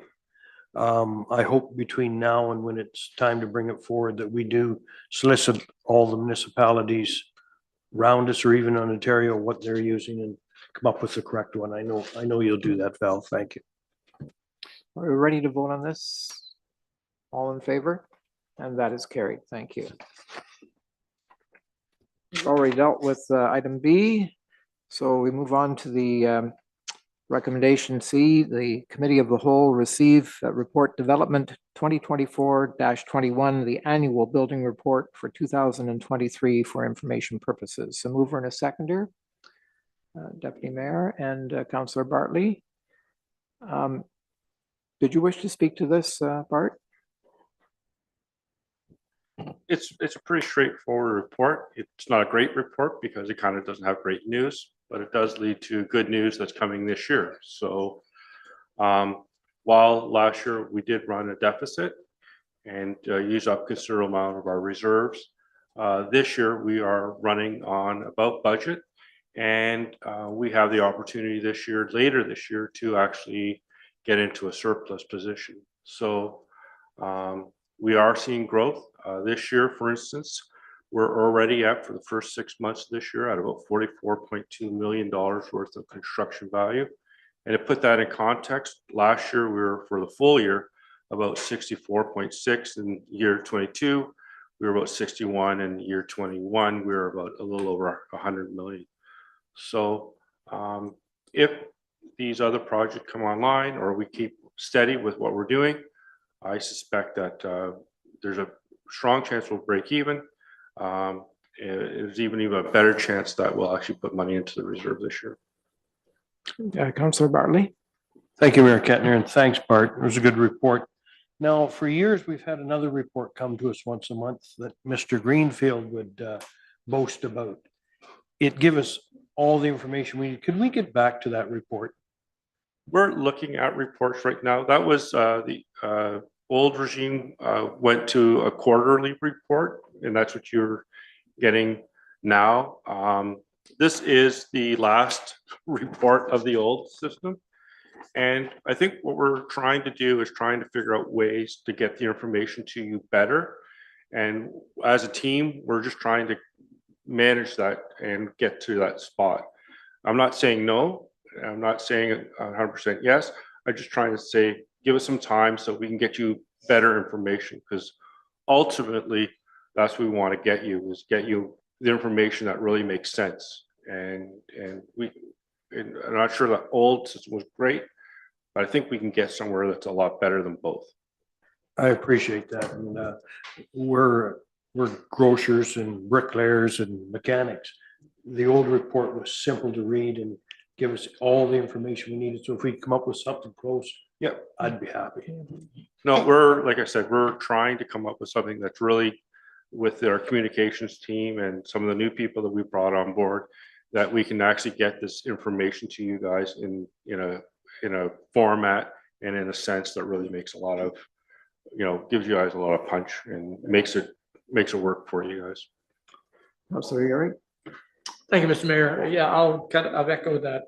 I hope between now and when it's time to bring it forward that we do solicit all the municipalities around us or even in Ontario what they're using and come up with the correct one. I know you'll do that, Val. Thank you. Are we ready to vote on this? All in favor? And that is carried. Thank you. We've already dealt with item B. So we move on to the Recommendation C, the Committee of the Whole receive Report Development 2024-21, the annual building report for 2023 for information purposes. So mover and a seconder, Deputy Mayor and Councillor Bartley. Did you wish to speak to this, Bart? It's a pretty straightforward report. It's not a great report because it kind of doesn't have great news, but it does lead to good news that's coming this year. So while last year we did run a deficit and use up a considerable amount of our reserves, this year we are running on about budget, and we have the opportunity later this year to actually get into a surplus position. So we are seeing growth. This year, for instance, we're already at, for the first 6 months of this year, at about $44.2 million worth of construction value. And to put that in context, last year we were, for the full year, about 64.6 in year 22. We were about 61 in year 21. We were about a little over 100 million. So if these other projects come online or we keep steady with what we're doing, I suspect that there's a strong chance we'll break even. There's even a better chance that we'll actually put money into the reserve this year. Councillor Bartley. Thank you, Mayor Kettner, and thanks, Bart. It was a good report. Now, for years, we've had another report come to us once a month that Mr. Greenfield would boast about. It give us all the information we need. Could we get back to that report? We're looking at reports right now. That was the old regime went to a quarterly report, and that's what you're getting now. This is the last report of the old system. And I think what we're trying to do is trying to figure out ways to get the information to you better. And as a team, we're just trying to manage that and get to that spot. I'm not saying no. I'm not saying 100% yes. I'm just trying to say, give us some time so we can get you better information, because ultimately that's what we want to get you, is get you the information that really makes sense. And I'm not sure the old system was great, but I think we can get somewhere that's a lot better than both. I appreciate that. And we're grocers and bricklayers and mechanics. The old report was simple to read and give us all the information we needed. So if we come up with something close, yeah, I'd be happy. No, we're, like I said, we're trying to come up with something that's really, with our communications team and some of the new people that we brought on board, that we can actually get this information to you guys in a format and in a sense that really makes a lot of, gives you guys a lot of punch and makes it work for you guys. Councillor Yuri. Thank you, Mr. Mayor. Yeah, I've echoed that,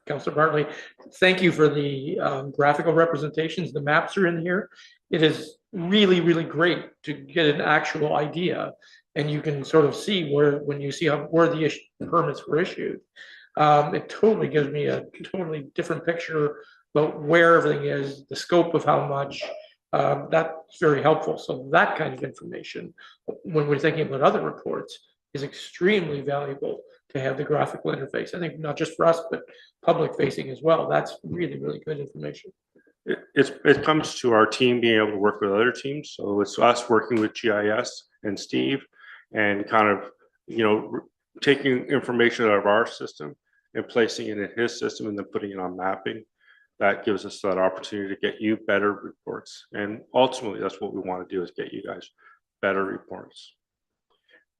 Councillor Bartley. Thank you for the graphical representations. The maps are in here. It is really, really great to get an actual idea, and you can sort of see where the permits were issued. It totally gives me a totally different picture about where everything is, the scope of how much. That's very helpful. So that kind of information, when we're thinking about other reports, is extremely valuable to have the graphical interface. I think not just for us, but public facing as well. That's really, really good information. It comes to our team being able to work with other teams. So it's us working with GIS and Steve and kind of, taking information out of our system and placing it in his system and then putting it on mapping. That gives us that opportunity to get you better reports. And ultimately, that's what we want to do, is get you guys better reports.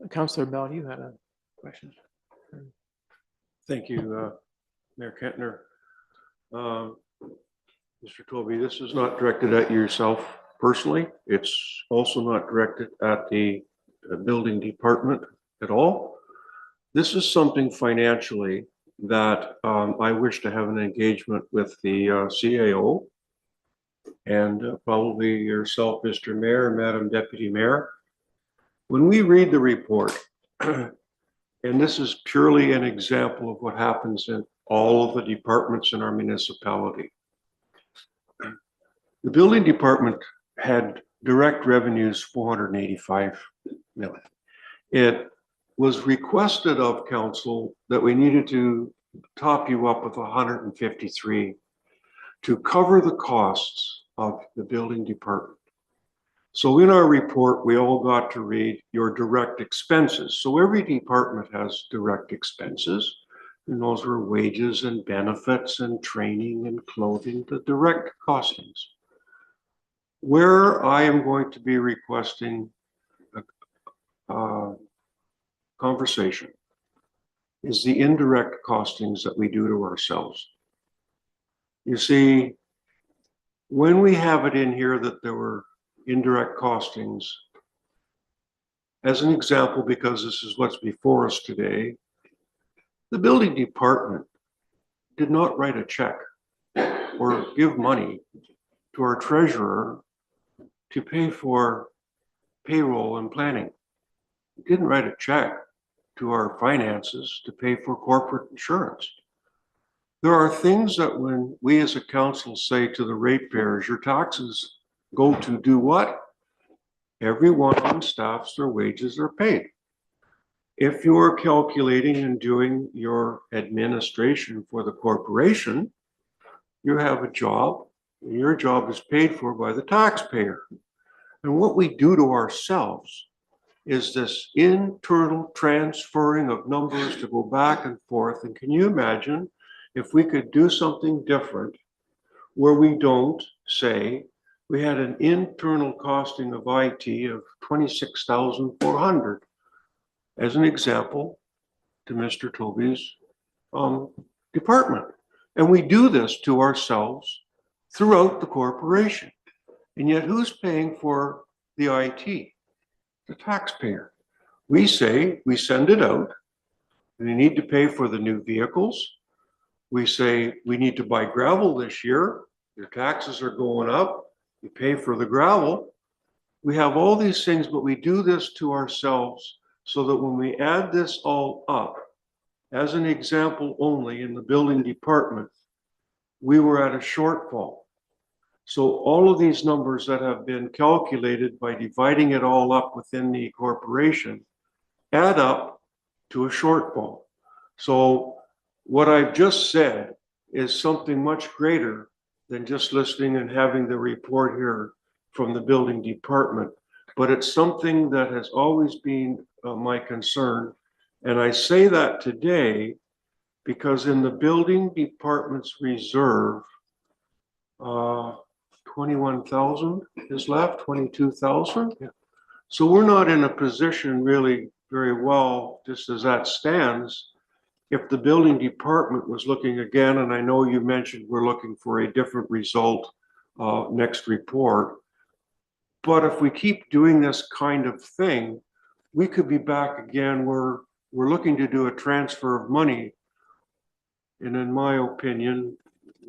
Councillor Bell, you had a question. Thank you, Mayor Kettner. Mr. Toby, this is not directed at yourself personally. It's also not directed at the building department at all. This is something financially that I wish to have an engagement with the CAO and probably yourself, Mr. Mayor, and Madam Deputy Mayor. When we read the report, and this is purely an example of what happens in all of the departments in our municipality. The building department had direct revenues 485 million. It was requested of council that we needed to top you up with 153 to cover the costs of the building department. So in our report, we all got to read your direct expenses. So every department has direct expenses, and those are wages and benefits and training and clothing, the direct costings. Where I am going to be requesting a conversation is the indirect costings that we do to ourselves. You see, when we have it in here that there were indirect costings, as an example, because this is what's before us today, the building department did not write a check or give money to our treasurer to pay for payroll and planning. It didn't write a check to our finances to pay for corporate insurance. There are things that when we as a council say to the ratepayers, your taxes go to do what? Everyone on staff's, their wages are paid. If you are calculating and doing your administration for the corporation, you have a job, and your job is paid for by the taxpayer. And what we do to ourselves is this internal transferring of numbers to go back and forth. And can you imagine if we could do something different where we don't say we had an internal costing of IT of 26,400 as an example to Mr. Toby's department. And we do this to ourselves throughout the corporation. And yet who's paying for the IT? The taxpayer. We say we send it out. We need to pay for the new vehicles. We say we need to buy gravel this year. Your taxes are going up. You pay for the gravel. We have all these things, but we do this to ourselves so that when we add this all up, as an example only in the building department, we were at a shortfall. So all of these numbers that have been calculated by dividing it all up within the corporation add up to a shortfall. So what I've just said is something much greater than just listening and having the report here from the building department, but it's something that has always been my concern. And I say that today because in the building department's reserve, 21,000 is left, 22,000. Yeah. So we're not in a position really very well, just as that stands. If the building department was looking again, and I know you mentioned we're looking for a different result next report, but if we keep doing this kind of thing, we could be back again where we're looking to do a transfer of money. And in my opinion,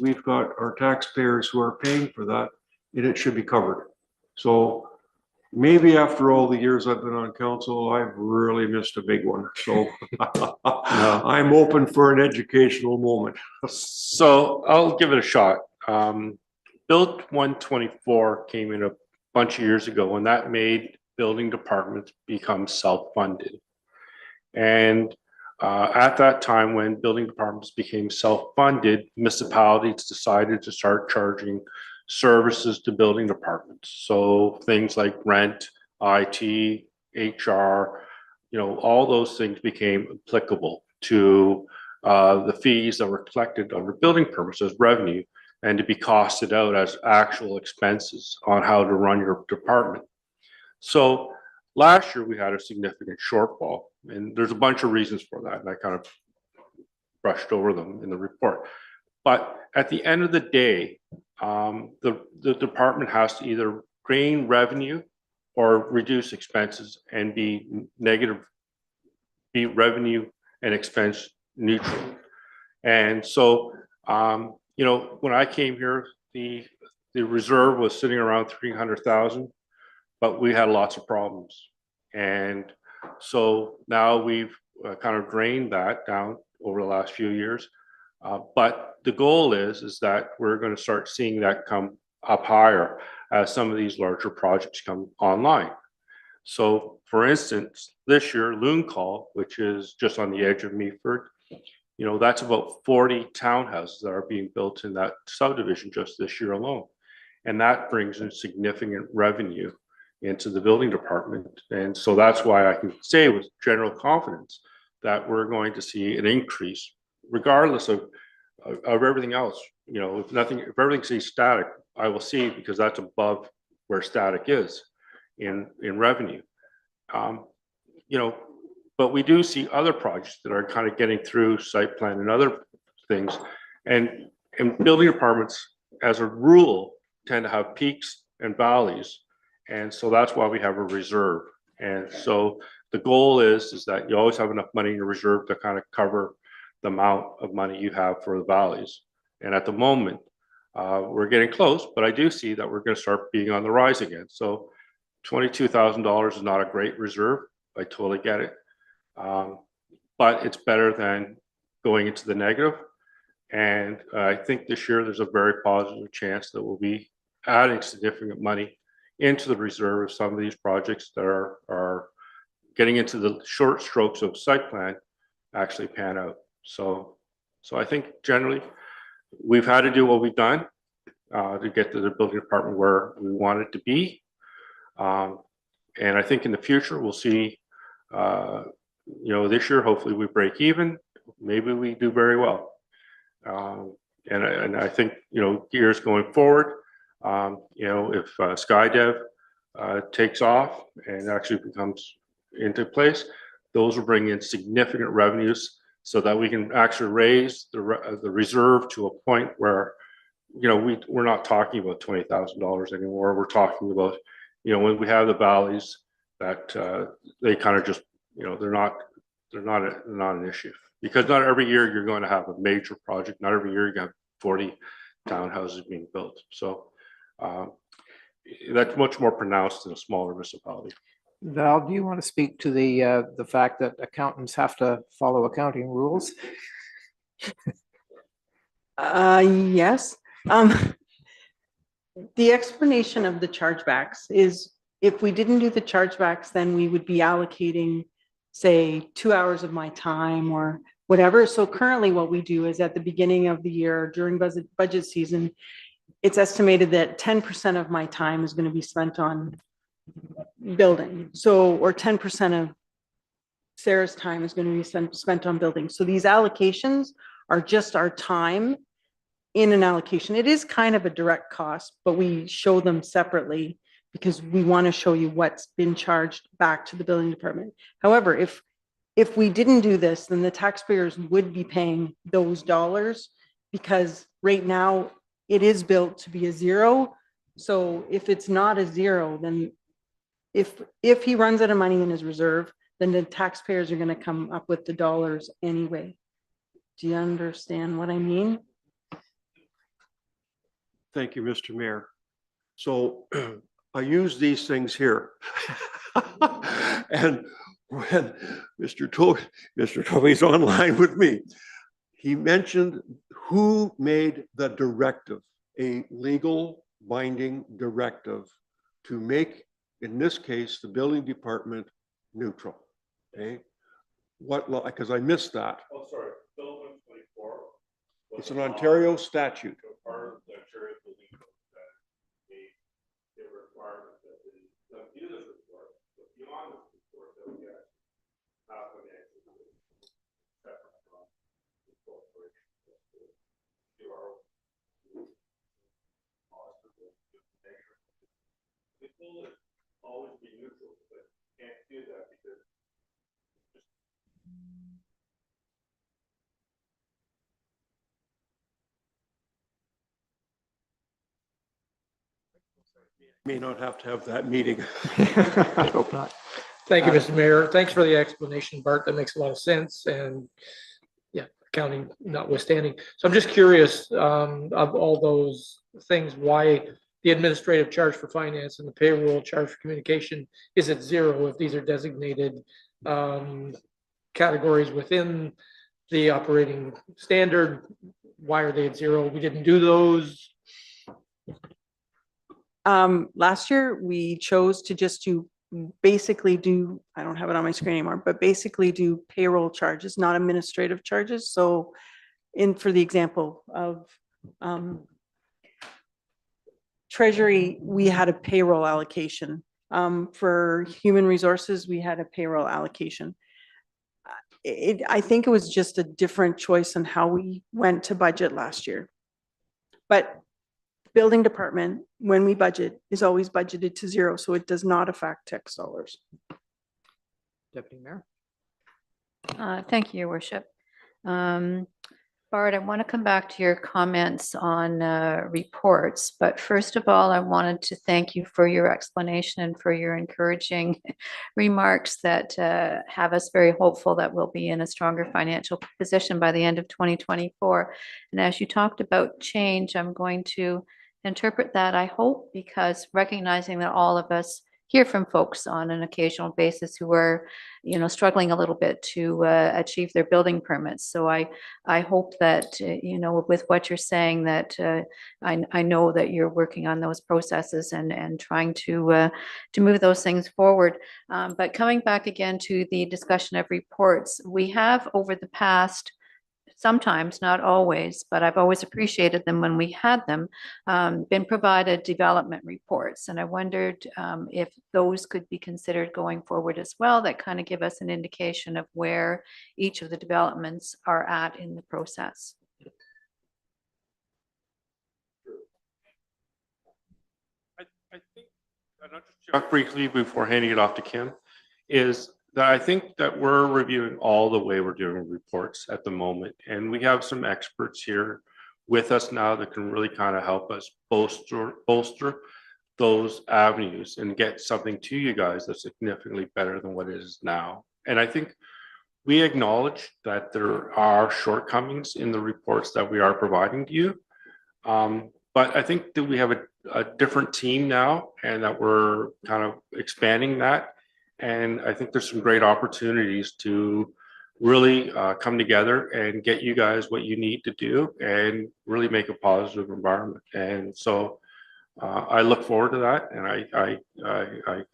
we've got our taxpayers who are paying for that, and it should be covered. So maybe after all the years I've been on council, I've really missed a big one. So I'm open for an educational moment. So I'll give it a shot. Bill 124 came in a bunch of years ago, and that made building departments become self-funded. And at that time, when building departments became self-funded, municipalities decided to start charging services to building departments. So things like rent, IT, HR, all those things became applicable to the fees that were collected under building permits as revenue and to be costed out as actual expenses on how to run your department. So last year we had a significant shortfall, and there's a bunch of reasons for that, and I kind of brushed over them in the report. But at the end of the day, the department has to either gain revenue or reduce expenses and be revenue and expense neutral. And so, when I came here, the reserve was sitting around 300,000, but we had lots of problems. And so now we've kind of drained that down over the last few years. But the goal is that we're going to start seeing that come up higher as some of these larger projects come online. So for instance, this year, Loon Call, which is just on the edge of Meaford, That's about 40 townhouses that are being built in that subdivision just this year alone. And that brings in significant revenue into the building department. And so that's why I can say with general confidence that we're going to see an increase regardless of everything else. If everything stays static, I will see, because that's above where static is in revenue. But we do see other projects that are kind of getting through site plan and other things. And building departments, as a rule, tend to have peaks and valleys. And so that's why we have a reserve. And so the goal is that you always have enough money in your reserve to kind of cover the amount of money you have for the valleys. And at the moment, we're getting close, but I do see that we're going to start being on the rise again. So $22,000 is not a great reserve. I totally get it. But it's better than going into the negative. And I think this year there's a very positive chance that we'll be adding significant money into the reserve of some of these projects that are getting into the short strokes of site plan actually pan out. So I think generally we've had to do what we've done to get to the building department where we want it to be. And I think in the future we'll see, this year hopefully we break even, maybe we do very well. And I think, years going forward, if SkyDev takes off and actually becomes into place, those will bring in significant revenues so that we can actually raise the reserve to a point where, we're not talking about $20,000 anymore. We're talking about, when we have the valleys that they kind of just, they're not an issue. Because not every year you're going to have a major project. Not every year you have 40 townhouses being built. So that's much more pronounced in a smaller municipality. Val, do you want to speak to the fact that accountants have to follow accounting rules? Yes. The explanation of the chargebacks is if we didn't do the chargebacks, then we would be allocating, say, 2 hours of my time or whatever. So currently what we do is at the beginning of the year during budget season, it's estimated that 10% of my time is going to be spent on building. So, or 10% of Sarah's time is going to be spent on building. So these allocations are just our time in an allocation. It is kind of a direct cost, but we show them separately because we want to show you what's been charged back to the building department. However, if we didn't do this, then the taxpayers would be paying those dollars because right now it is built to be a zero. So if it's not a zero, then if he runs out of money in his reserve, then the taxpayers are going to come up with the dollars anyway. Do you understand what I mean? Thank you, Mr. Mayor. So I use these things here. And when Mr. Tovey's online with me, he mentioned who made the directive, a legal binding directive to make, in this case, the building department neutral. Okay, what law? Because I missed that. Oh, sorry, Bill 124. It's an Ontario statute. Part of the Ontario building code that made a requirement that the this report, but beyond this report, that we have financial separate from the corporation. Do our the goal is always be neutral, but can't do that because May not have to have that meeting. I hope not. Thank you, Mr. Mayor. Thanks for the explanation, Bart. That makes a lot of sense. And yeah, accounting notwithstanding. So I'm just curious of all those things, why the administrative charge for finance and the payroll charge for communication is at zero if these are designated categories within the operating standard. Why are they at zero? We didn't do those. Last year, we chose to just do basically do, I don't have it on my screen anymore, but basically do payroll charges, not administrative charges. So for the example of Treasury, we had a payroll allocation. For human resources, we had a payroll allocation. I think it was just a different choice on how we went to budget last year. But building department, when we budget, is always budgeted to zero, so it does not affect tax dollars. Deputy Mayor. Thank you, Your Worship. Bart, I want to come back to your comments on reports, but first of all, I wanted to thank you for your explanation and for your encouraging remarks that have us very hopeful that we'll be in a stronger financial position by the end of 2024. And as you talked about change, I'm going to interpret that, I hope, because recognizing that all of us hear from folks on an occasional basis who are, struggling a little bit to achieve their building permits. So I hope that, with what you're saying, that I know that you're working on those processes and trying to move those things forward. But coming back again to the discussion of reports, we have over the past, sometimes, not always, but I've always appreciated them when we had them, been provided development reports. And I wondered if those could be considered going forward as well, that kind of give us an indication of where each of the developments are at in the process. I think, and I'll just talk briefly before handing it off to Kim, is that I think that we're reviewing all the way we're doing reports at the moment. And we have some experts here with us now that can really kind of help us bolster those avenues and get something to you guys that's significantly better than what it is now. And I think we acknowledge that there are shortcomings in the reports that we are providing to you. But I think that we have a different team now and that we're kind of expanding that. And I think there's some great opportunities to really come together and get you guys what you need to do and really make a positive environment. And so I look forward to that. And I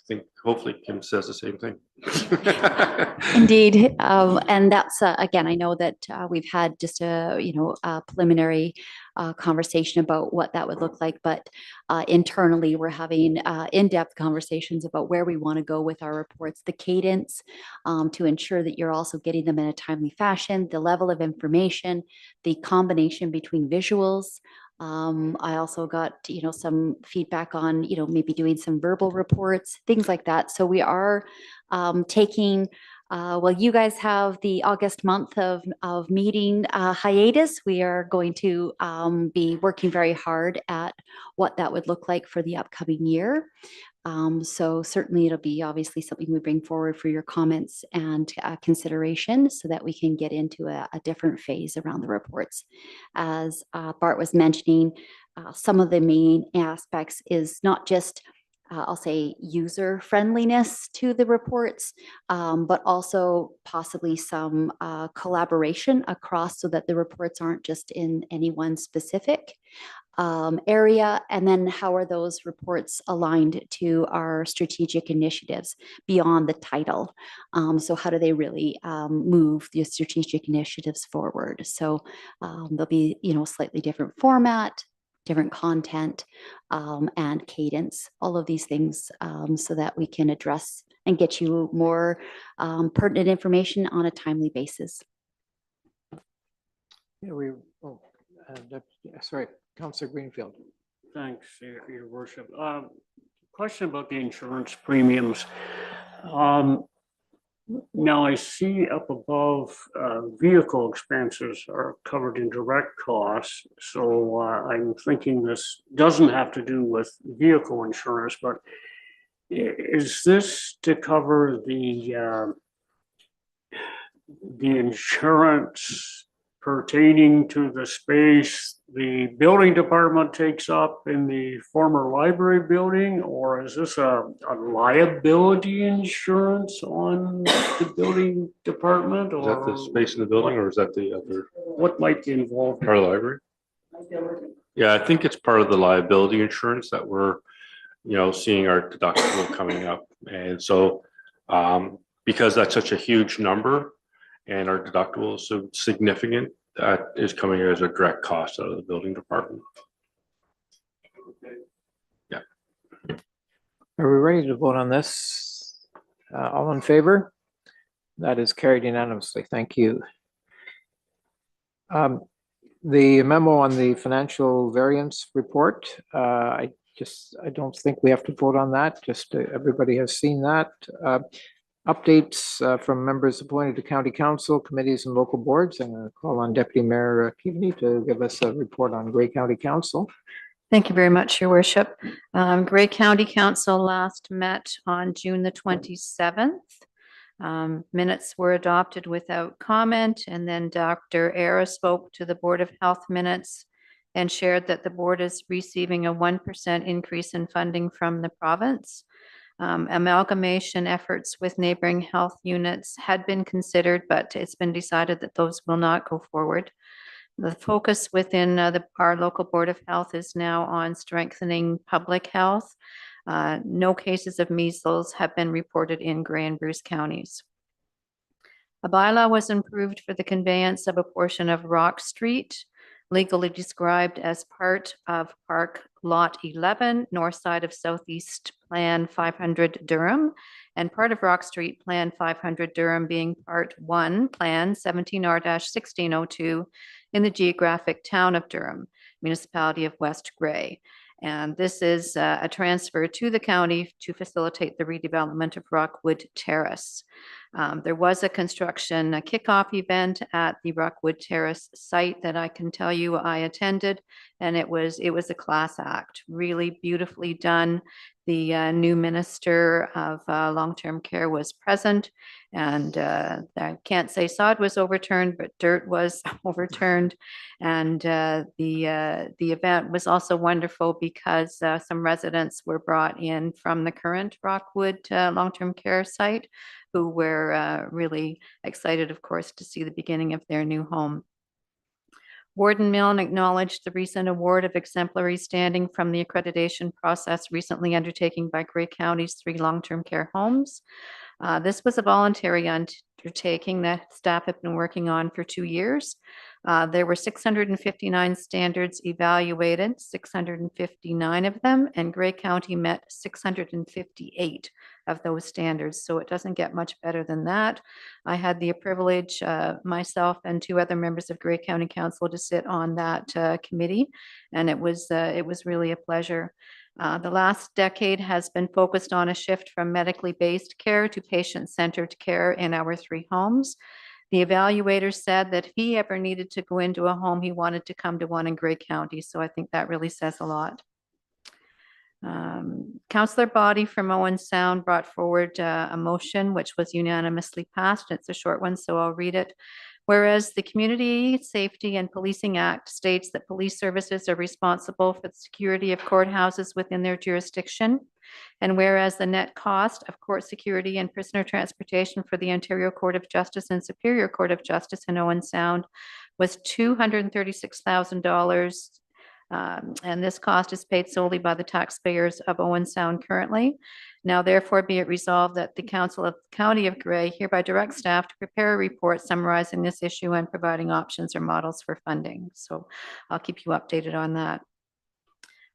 think hopefully Kim says the same thing. Indeed. And that's, again, I know that we've had just a preliminary conversation about what that would look like, but internally we're having in-depth conversations about where we want to go with our reports, the cadence, to ensure that you're also getting them in a timely fashion, the level of information, the combination between visuals. I also got, some feedback on, maybe doing some verbal reports, things like that. So we are taking, you guys have the August month of meeting hiatus. We are going to be working very hard at what that would look like for the upcoming year. So certainly it'll be obviously something we bring forward for your comments and consideration so that we can get into a different phase around the reports. As Bart was mentioning, some of the main aspects is not just I'll say user friendliness to the reports, but also possibly some collaboration across so that the reports aren't just in any one specific area. And then how are those reports aligned to our strategic initiatives beyond the title? So how do they really move the strategic initiatives forward? So there'll be, slightly different format, different content, and cadence, all of these things, so that we can address and get you more pertinent information on a timely basis. Yeah, sorry, Councillor Greenfield. Thanks, Your Worship. Question about the insurance premiums. Now I see up above vehicle expenses are covered in direct costs. So I'm thinking this doesn't have to do with vehicle insurance, but is this to cover the insurance pertaining to the space the building department takes up in the former library building, or is this a liability insurance on the building department? Is that the space in the building or is that the other? What might be involved? Part of the library? Yeah, I think it's part of the liability insurance that we're, seeing our deductible coming up And so because that's such a huge number and our deductible is so significant, that is coming as a direct cost out of the building department. Yeah. Are we ready to vote on this? All in favor? That is carried unanimously. Thank you. The memo on the financial variance report, I don't think we have to vote on that. Just everybody has seen that. Updates from members appointed to county council, committees and local boards. I'm going to call on Deputy Mayor Keaveney to give us a report on Grey County Council. Thank you very much, Your Worship. Grey County Council last met on June the 27th. Minutes were adopted without comment, and then Dr. Era spoke to the Board of Health minutes and shared that the board is receiving a 1% increase in funding from the province. Amalgamation efforts with neighboring health units had been considered, but it's been decided that those will not go forward. The focus within our local Board of Health is now on strengthening public health. No cases of measles have been reported in Grey and Bruce counties. A bylaw was improved for the conveyance of a portion of Rock Street, legally described as part of Park Lot 11, north side of Southeast Plan 500 Durham, and part of Rock Street Plan 500 Durham being Part 1, Plan 17R-1602 in the geographic town of Durham, municipality of West Grey. And this is a transfer to the county to facilitate the redevelopment of Rockwood Terrace. There was a construction kickoff event at the Rockwood Terrace site that I can tell you I attended, and it was a class act, really beautifully done. The new minister of long-term care was present, and I can't say sod was overturned, but dirt was overturned. And the event was also wonderful because some residents were brought in from the current Rockwood long-term care site, who were really excited, of course, to see the beginning of their new home. Warden Milne acknowledged the recent award of exemplary standing from the accreditation process recently undertaken by Grey County's 3 long-term care homes. This was a voluntary undertaking that staff have been working on for 2 years. There were 659 standards evaluated, 659 of them, and Grey County met 658 of those standards. So it doesn't get much better than that. I had the privilege, myself and 2 other members of Grey County Council, to sit on that committee, and it was really a pleasure. The last decade has been focused on a shift from medically based care to patient-centered care in our 3 homes. The evaluator said that if he ever needed to go into a home, he wanted to come to one in Grey County. So I think that really says a lot. Councillor Body from Owen Sound brought forward a motion which was unanimously passed. It's a short one, so I'll read it. Whereas the Community Safety and Policing Act states that police services are responsible for the security of courthouses within their jurisdiction, and whereas the net cost of court security and prisoner transportation for the Ontario Court of Justice and Superior Court of Justice in Owen Sound was $236,000, and this cost is paid solely by the taxpayers of Owen Sound currently. Now therefore be it resolved that the Council of the County of Grey hereby directs staff to prepare a report summarizing this issue and providing options or models for funding. So I'll keep you updated on that.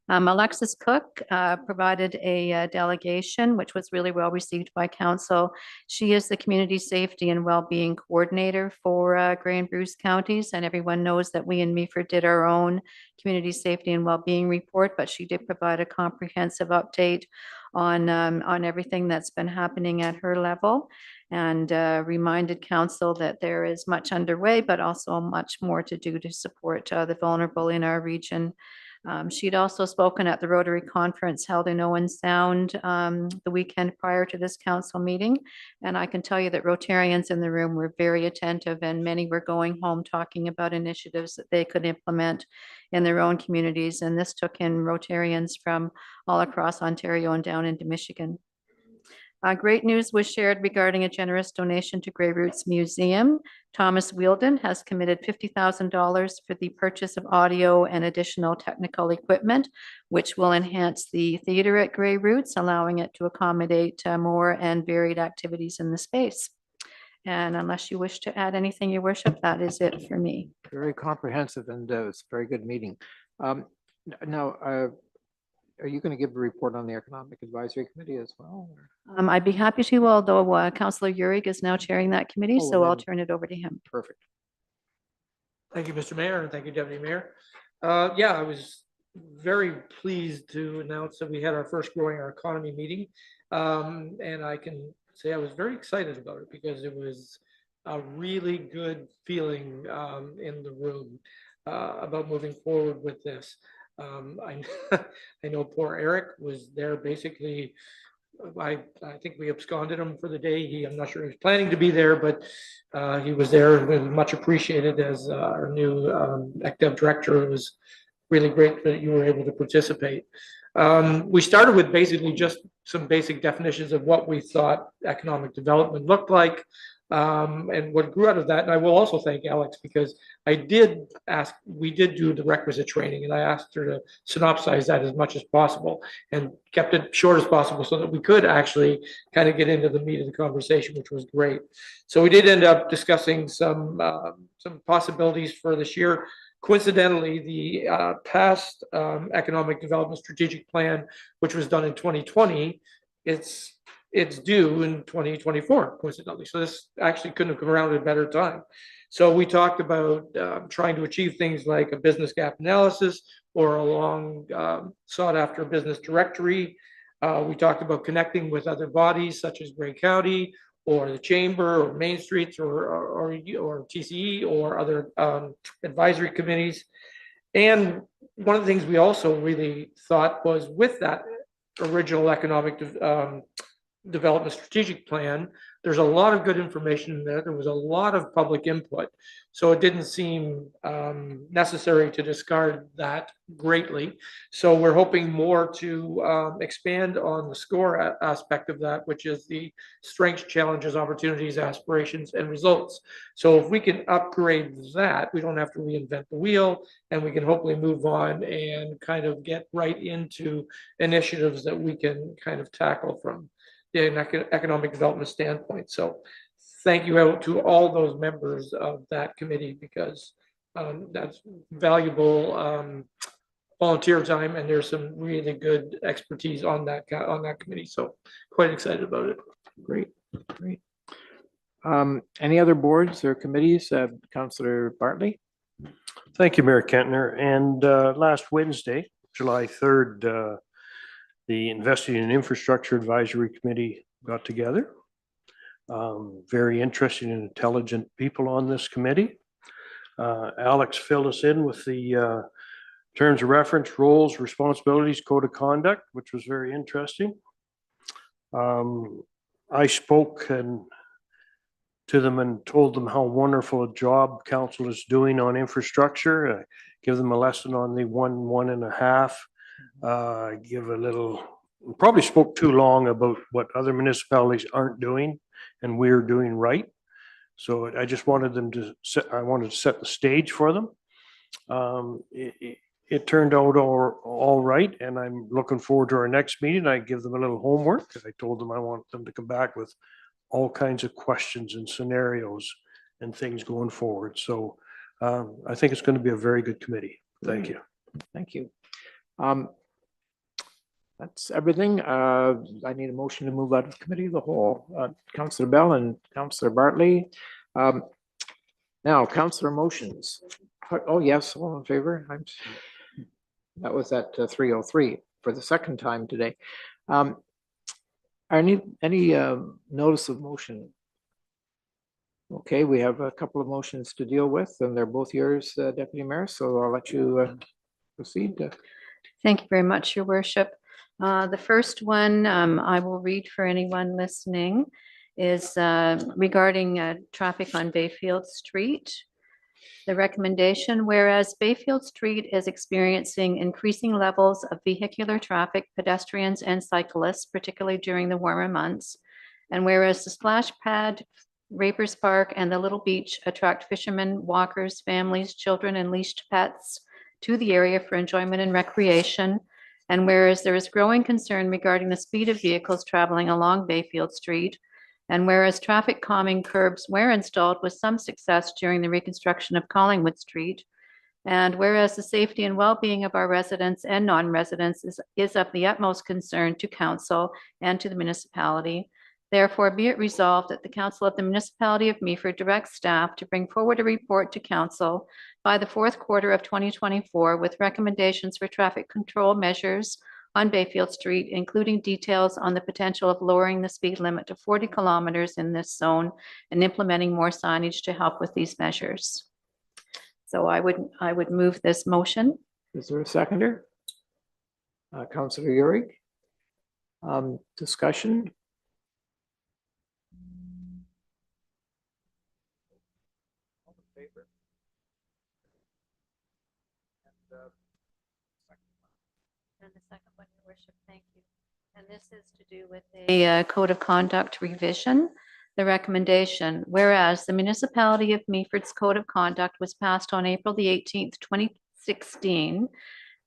Alexis Cook provided a delegation, which was really well received by council. She is the Community Safety and Wellbeing Coordinator for Grey and Bruce counties, and everyone knows that we in Meaford did our own Community Safety and Wellbeing report, but she did provide a comprehensive update on everything that's been happening at her level, and reminded council that there is much underway, but also much more to do to support the vulnerable in our region. She'd also spoken at the Rotary Conference held in Owen Sound the weekend prior to this council meeting. And I can tell you that Rotarians in the room were very attentive, and many were going home talking about initiatives that they could implement in their own communities. And this took in Rotarians from all across Ontario and down into Michigan. Great news was shared regarding a generous donation to Grey Roots Museum. Thomas Wielden has committed $50,000 for the purchase of audio and additional technical equipment, which will enhance the theater at Grey Roots, allowing it to accommodate more and varied activities in the space. And unless you wish to add anything, Your Worship, that is it for me. Very comprehensive, and it's a very good meeting. Now, are you going to give a report on the Economic Advisory Committee as well? or- I'd be happy to, although Councillor Urick is now chairing that committee, Oh, so I'll then- turn it over to him. Perfect. Thank you, Mr. Mayor, and thank you, Deputy Mayor. Yeah, I was very pleased to announce that we had our first Growing Our Economy meeting. And I can say I was very excited about it because it was a really good feeling in the room about moving forward with this. I, I know poor Eric was there basically. I think we absconded him for the day. I'm not sure he was planning to be there, but he was there and was much appreciated as our new ECDEV director. It was really great that you were able to participate. We started with basically just some basic definitions of what we thought economic development looked like. And what grew out of that, and I will also thank Alex because we did do the requisite training, and I asked her to synopsize that as much as possible and kept it short as possible so that we could actually kind of get into the meat of the conversation, which was great. So we did end up discussing some possibilities for this year. Coincidentally, the past economic development strategic plan, which was done in 2020, it's due in 2024, coincidentally. So this actually couldn't have come around at a better time. So we talked about trying to achieve things like a business gap analysis or a long sought after business directory. We talked about connecting with other bodies such as Grey County or the Chamber or Main Streets or TCE or other advisory committees. And one of the things we also really thought was with that original economic development strategic plan, there's a lot of good information in there. There was a lot of public input. So it didn't seem necessary to discard that greatly. So we're hoping more to expand on the SCORE aspect of that, which is the strengths, challenges, opportunities, aspirations, and results. So if we can upgrade that, we don't have to reinvent the wheel, and we can hopefully move on and kind of get right into initiatives that we can kind of tackle from an economic development standpoint. So thank you out to all those members of that committee because that's valuable volunteer time, and there's some really good expertise on that committee. So quite excited about it. Great. Any other boards or committees? Councillor Bartley? Thank you, Mayor Kentner. And last Wednesday, July 3rd, the Investing in Infrastructure Advisory Committee got together. Very interesting and intelligent people on this committee. Alex filled us in with the terms of reference, roles, responsibilities, code of conduct, which was very interesting. I spoke to them and told them how wonderful a job council is doing on infrastructure. Give them a lesson on the 1.5. Give a little, probably spoke too long about what other municipalities aren't doing and we're doing right. So I just wanted them to set the stage for them. It turned out all right, and I'm looking forward to our next meeting. I give them a little homework. I told them I want them to come back with all kinds of questions and scenarios and things going forward. So I think it's going to be a very good committee. Thank you. Thank you. That's everything. I need a motion to move out of committee of the whole. Councillor Bell and Councillor Bartley. Now, councillor motions. Oh, yes, all in favor? That was at 3:03 for the second time today. Any notice of motion? Okay, we have a couple of motions to deal with, and they're both yours, Deputy Mayor, so I'll let you proceed. Thank you very much, Your Worship. The first one I will read for anyone listening is regarding traffic on Bayfield Street. The recommendation, whereas Bayfield Street is experiencing increasing levels of vehicular traffic, pedestrians and cyclists, particularly during the warmer months, And whereas the splash pad, Rapers Park, and the Little Beach attract fishermen, walkers, families, children, and leashed pets to the area for enjoyment and recreation. And whereas there is growing concern regarding the speed of vehicles traveling along Bayfield Street. And whereas traffic calming curbs were installed with some success during the reconstruction of Collingwood Street. And whereas the safety and well-being of our residents and non-residents is of the utmost concern to council and to the municipality. Therefore, be it resolved that the Council of the Municipality of Meaford directs staff to bring forward a report to council by the fourth quarter of 2024 with recommendations for traffic control measures on Bayfield Street, including details on the potential of lowering the speed limit to 40 kilometers in this zone and implementing more signage to help with these measures. So I would move this motion. Is there a seconder? Councillor Urick. Discussion? And the second one, Your Worship, thank you. And this is to do with a code of conduct revision. The recommendation, whereas the municipality of Meaford's code of conduct was passed on April the 18th, 2016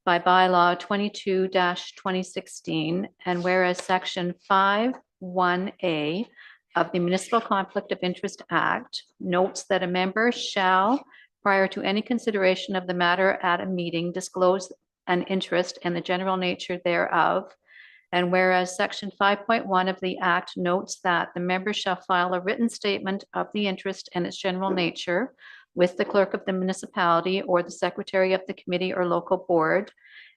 by bylaw 22-2016, and whereas section 5(1)(a) of the Municipal Conflict of Interest Act notes that a member shall, prior to any consideration of the matter at a meeting, disclose an interest and the general nature thereof. And whereas section 5.1 of the Act notes that the member shall file a written statement of the interest and its general nature with the clerk of the municipality or the secretary of the committee or local board.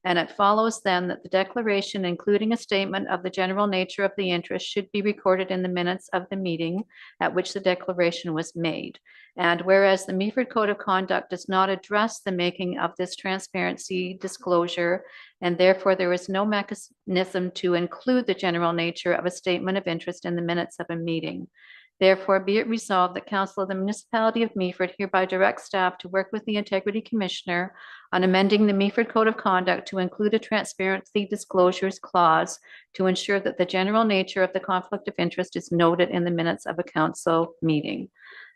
And it follows then that the declaration, including a statement of the general nature of the interest, should be recorded in the minutes of the meeting at which the declaration was made. And whereas the Meaford Code of Conduct does not address the making of this transparency disclosure, and therefore there is no mechanism to include the general nature of a statement of interest in the minutes of a meeting. Therefore, be it resolved that Council of the Municipality of Meaford hereby directs staff to work with the Integrity Commissioner on amending the Meaford Code of Conduct to include a transparency disclosures clause to ensure that the general nature of the conflict of interest is noted in the minutes of a council meeting.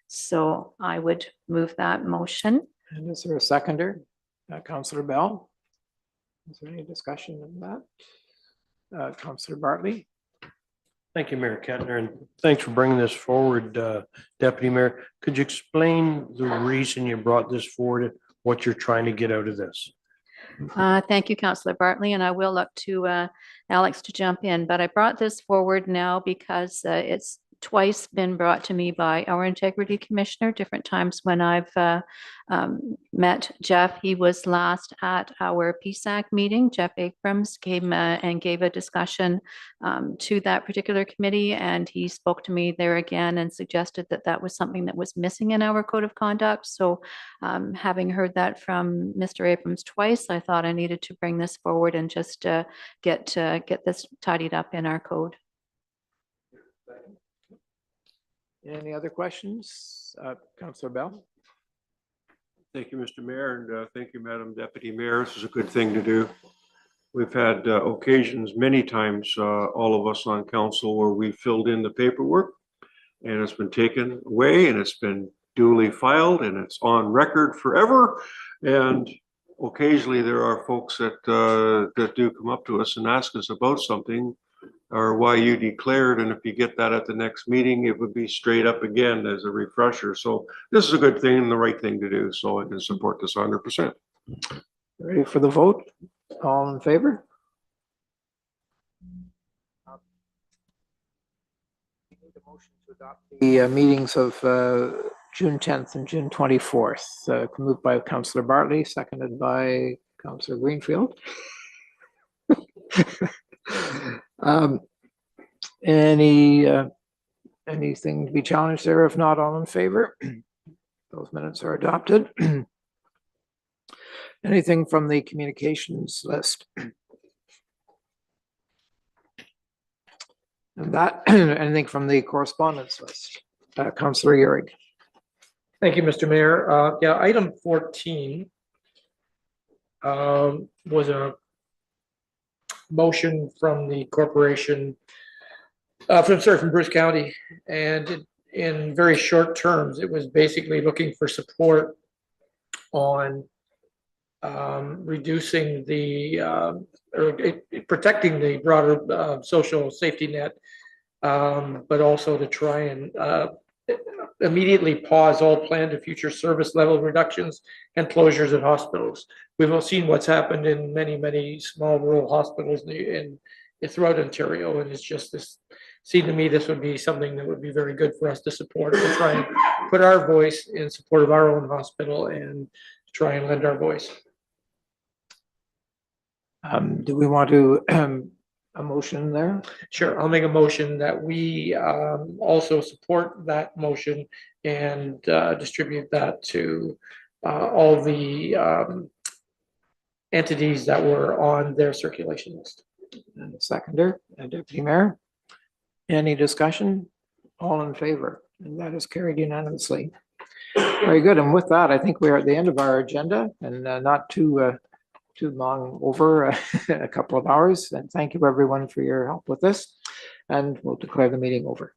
So I would move that motion. And is there a seconder? Councillor Bell? Is there any discussion on that? Councillor Bartley? Thank you, Mayor Kettner, and thanks for bringing this forward, Deputy Mayor. Could you explain the reason you brought this forward, what you're trying to get out of this? Thank you, Councillor Bartley, and I will look to Alex to jump in, but I brought this forward now because it's twice been brought to me by our Integrity Commissioner, different times when I've met Jeff. He was last at our PSAC meeting. Jeff Abrams came and gave a discussion to that particular committee, and he spoke to me there again and suggested that that was something that was missing in our code of conduct. So having heard that from Mr. Abrams twice, I thought I needed to bring this forward and just get this tidied up in our code. Any other questions? Councillor Bell? Thank you, Mr. Mayor, and thank you, Madam Deputy Mayor. This is a good thing to do. We've had occasions many times, all of us on council, where we filled in the paperwork and it's been taken away and it's been duly filed and it's on record forever. And occasionally there are folks that that do come up to us and ask us about something or why you declared, and if you get that at the next meeting, it would be straight up again as a refresher. So this is a good thing and the right thing to do. So I can support this 100%. Ready for the vote? All in favor? We need a motion to adopt the meetings of June 10th and June 24th. Moved by Councillor Bartley, seconded by Councillor Greenfield. Anything to be challenged there? If not, all in favor? Those minutes are adopted. Anything from the communications list? And that, anything from the correspondence list? Councillor Urick. Thank you, Mr. Mayor. Yeah, item 14 was a motion from the corporation from Bruce County. And in very short terms, it was basically looking for support on reducing the, or protecting the broader social safety net, but also to try and immediately pause all planned and future service level reductions and closures of hospitals. We've all seen what's happened in many small rural hospitals in throughout Ontario, and it's just this. Seemed to me this would be something that would be very good for us to support, to try and put our voice in support of our own hospital and try and lend our voice. Do we want to a motion there? Sure, I'll make a motion that we also support that motion and distribute that to all the entities that were on their circulation list. And a seconder, Deputy Mayor. Any discussion? All in favor? And that is carried unanimously. Very good. And with that, I think we are at the end of our agenda, and not too long over, a couple of hours. And thank you everyone for your help with this. And we'll declare the meeting over.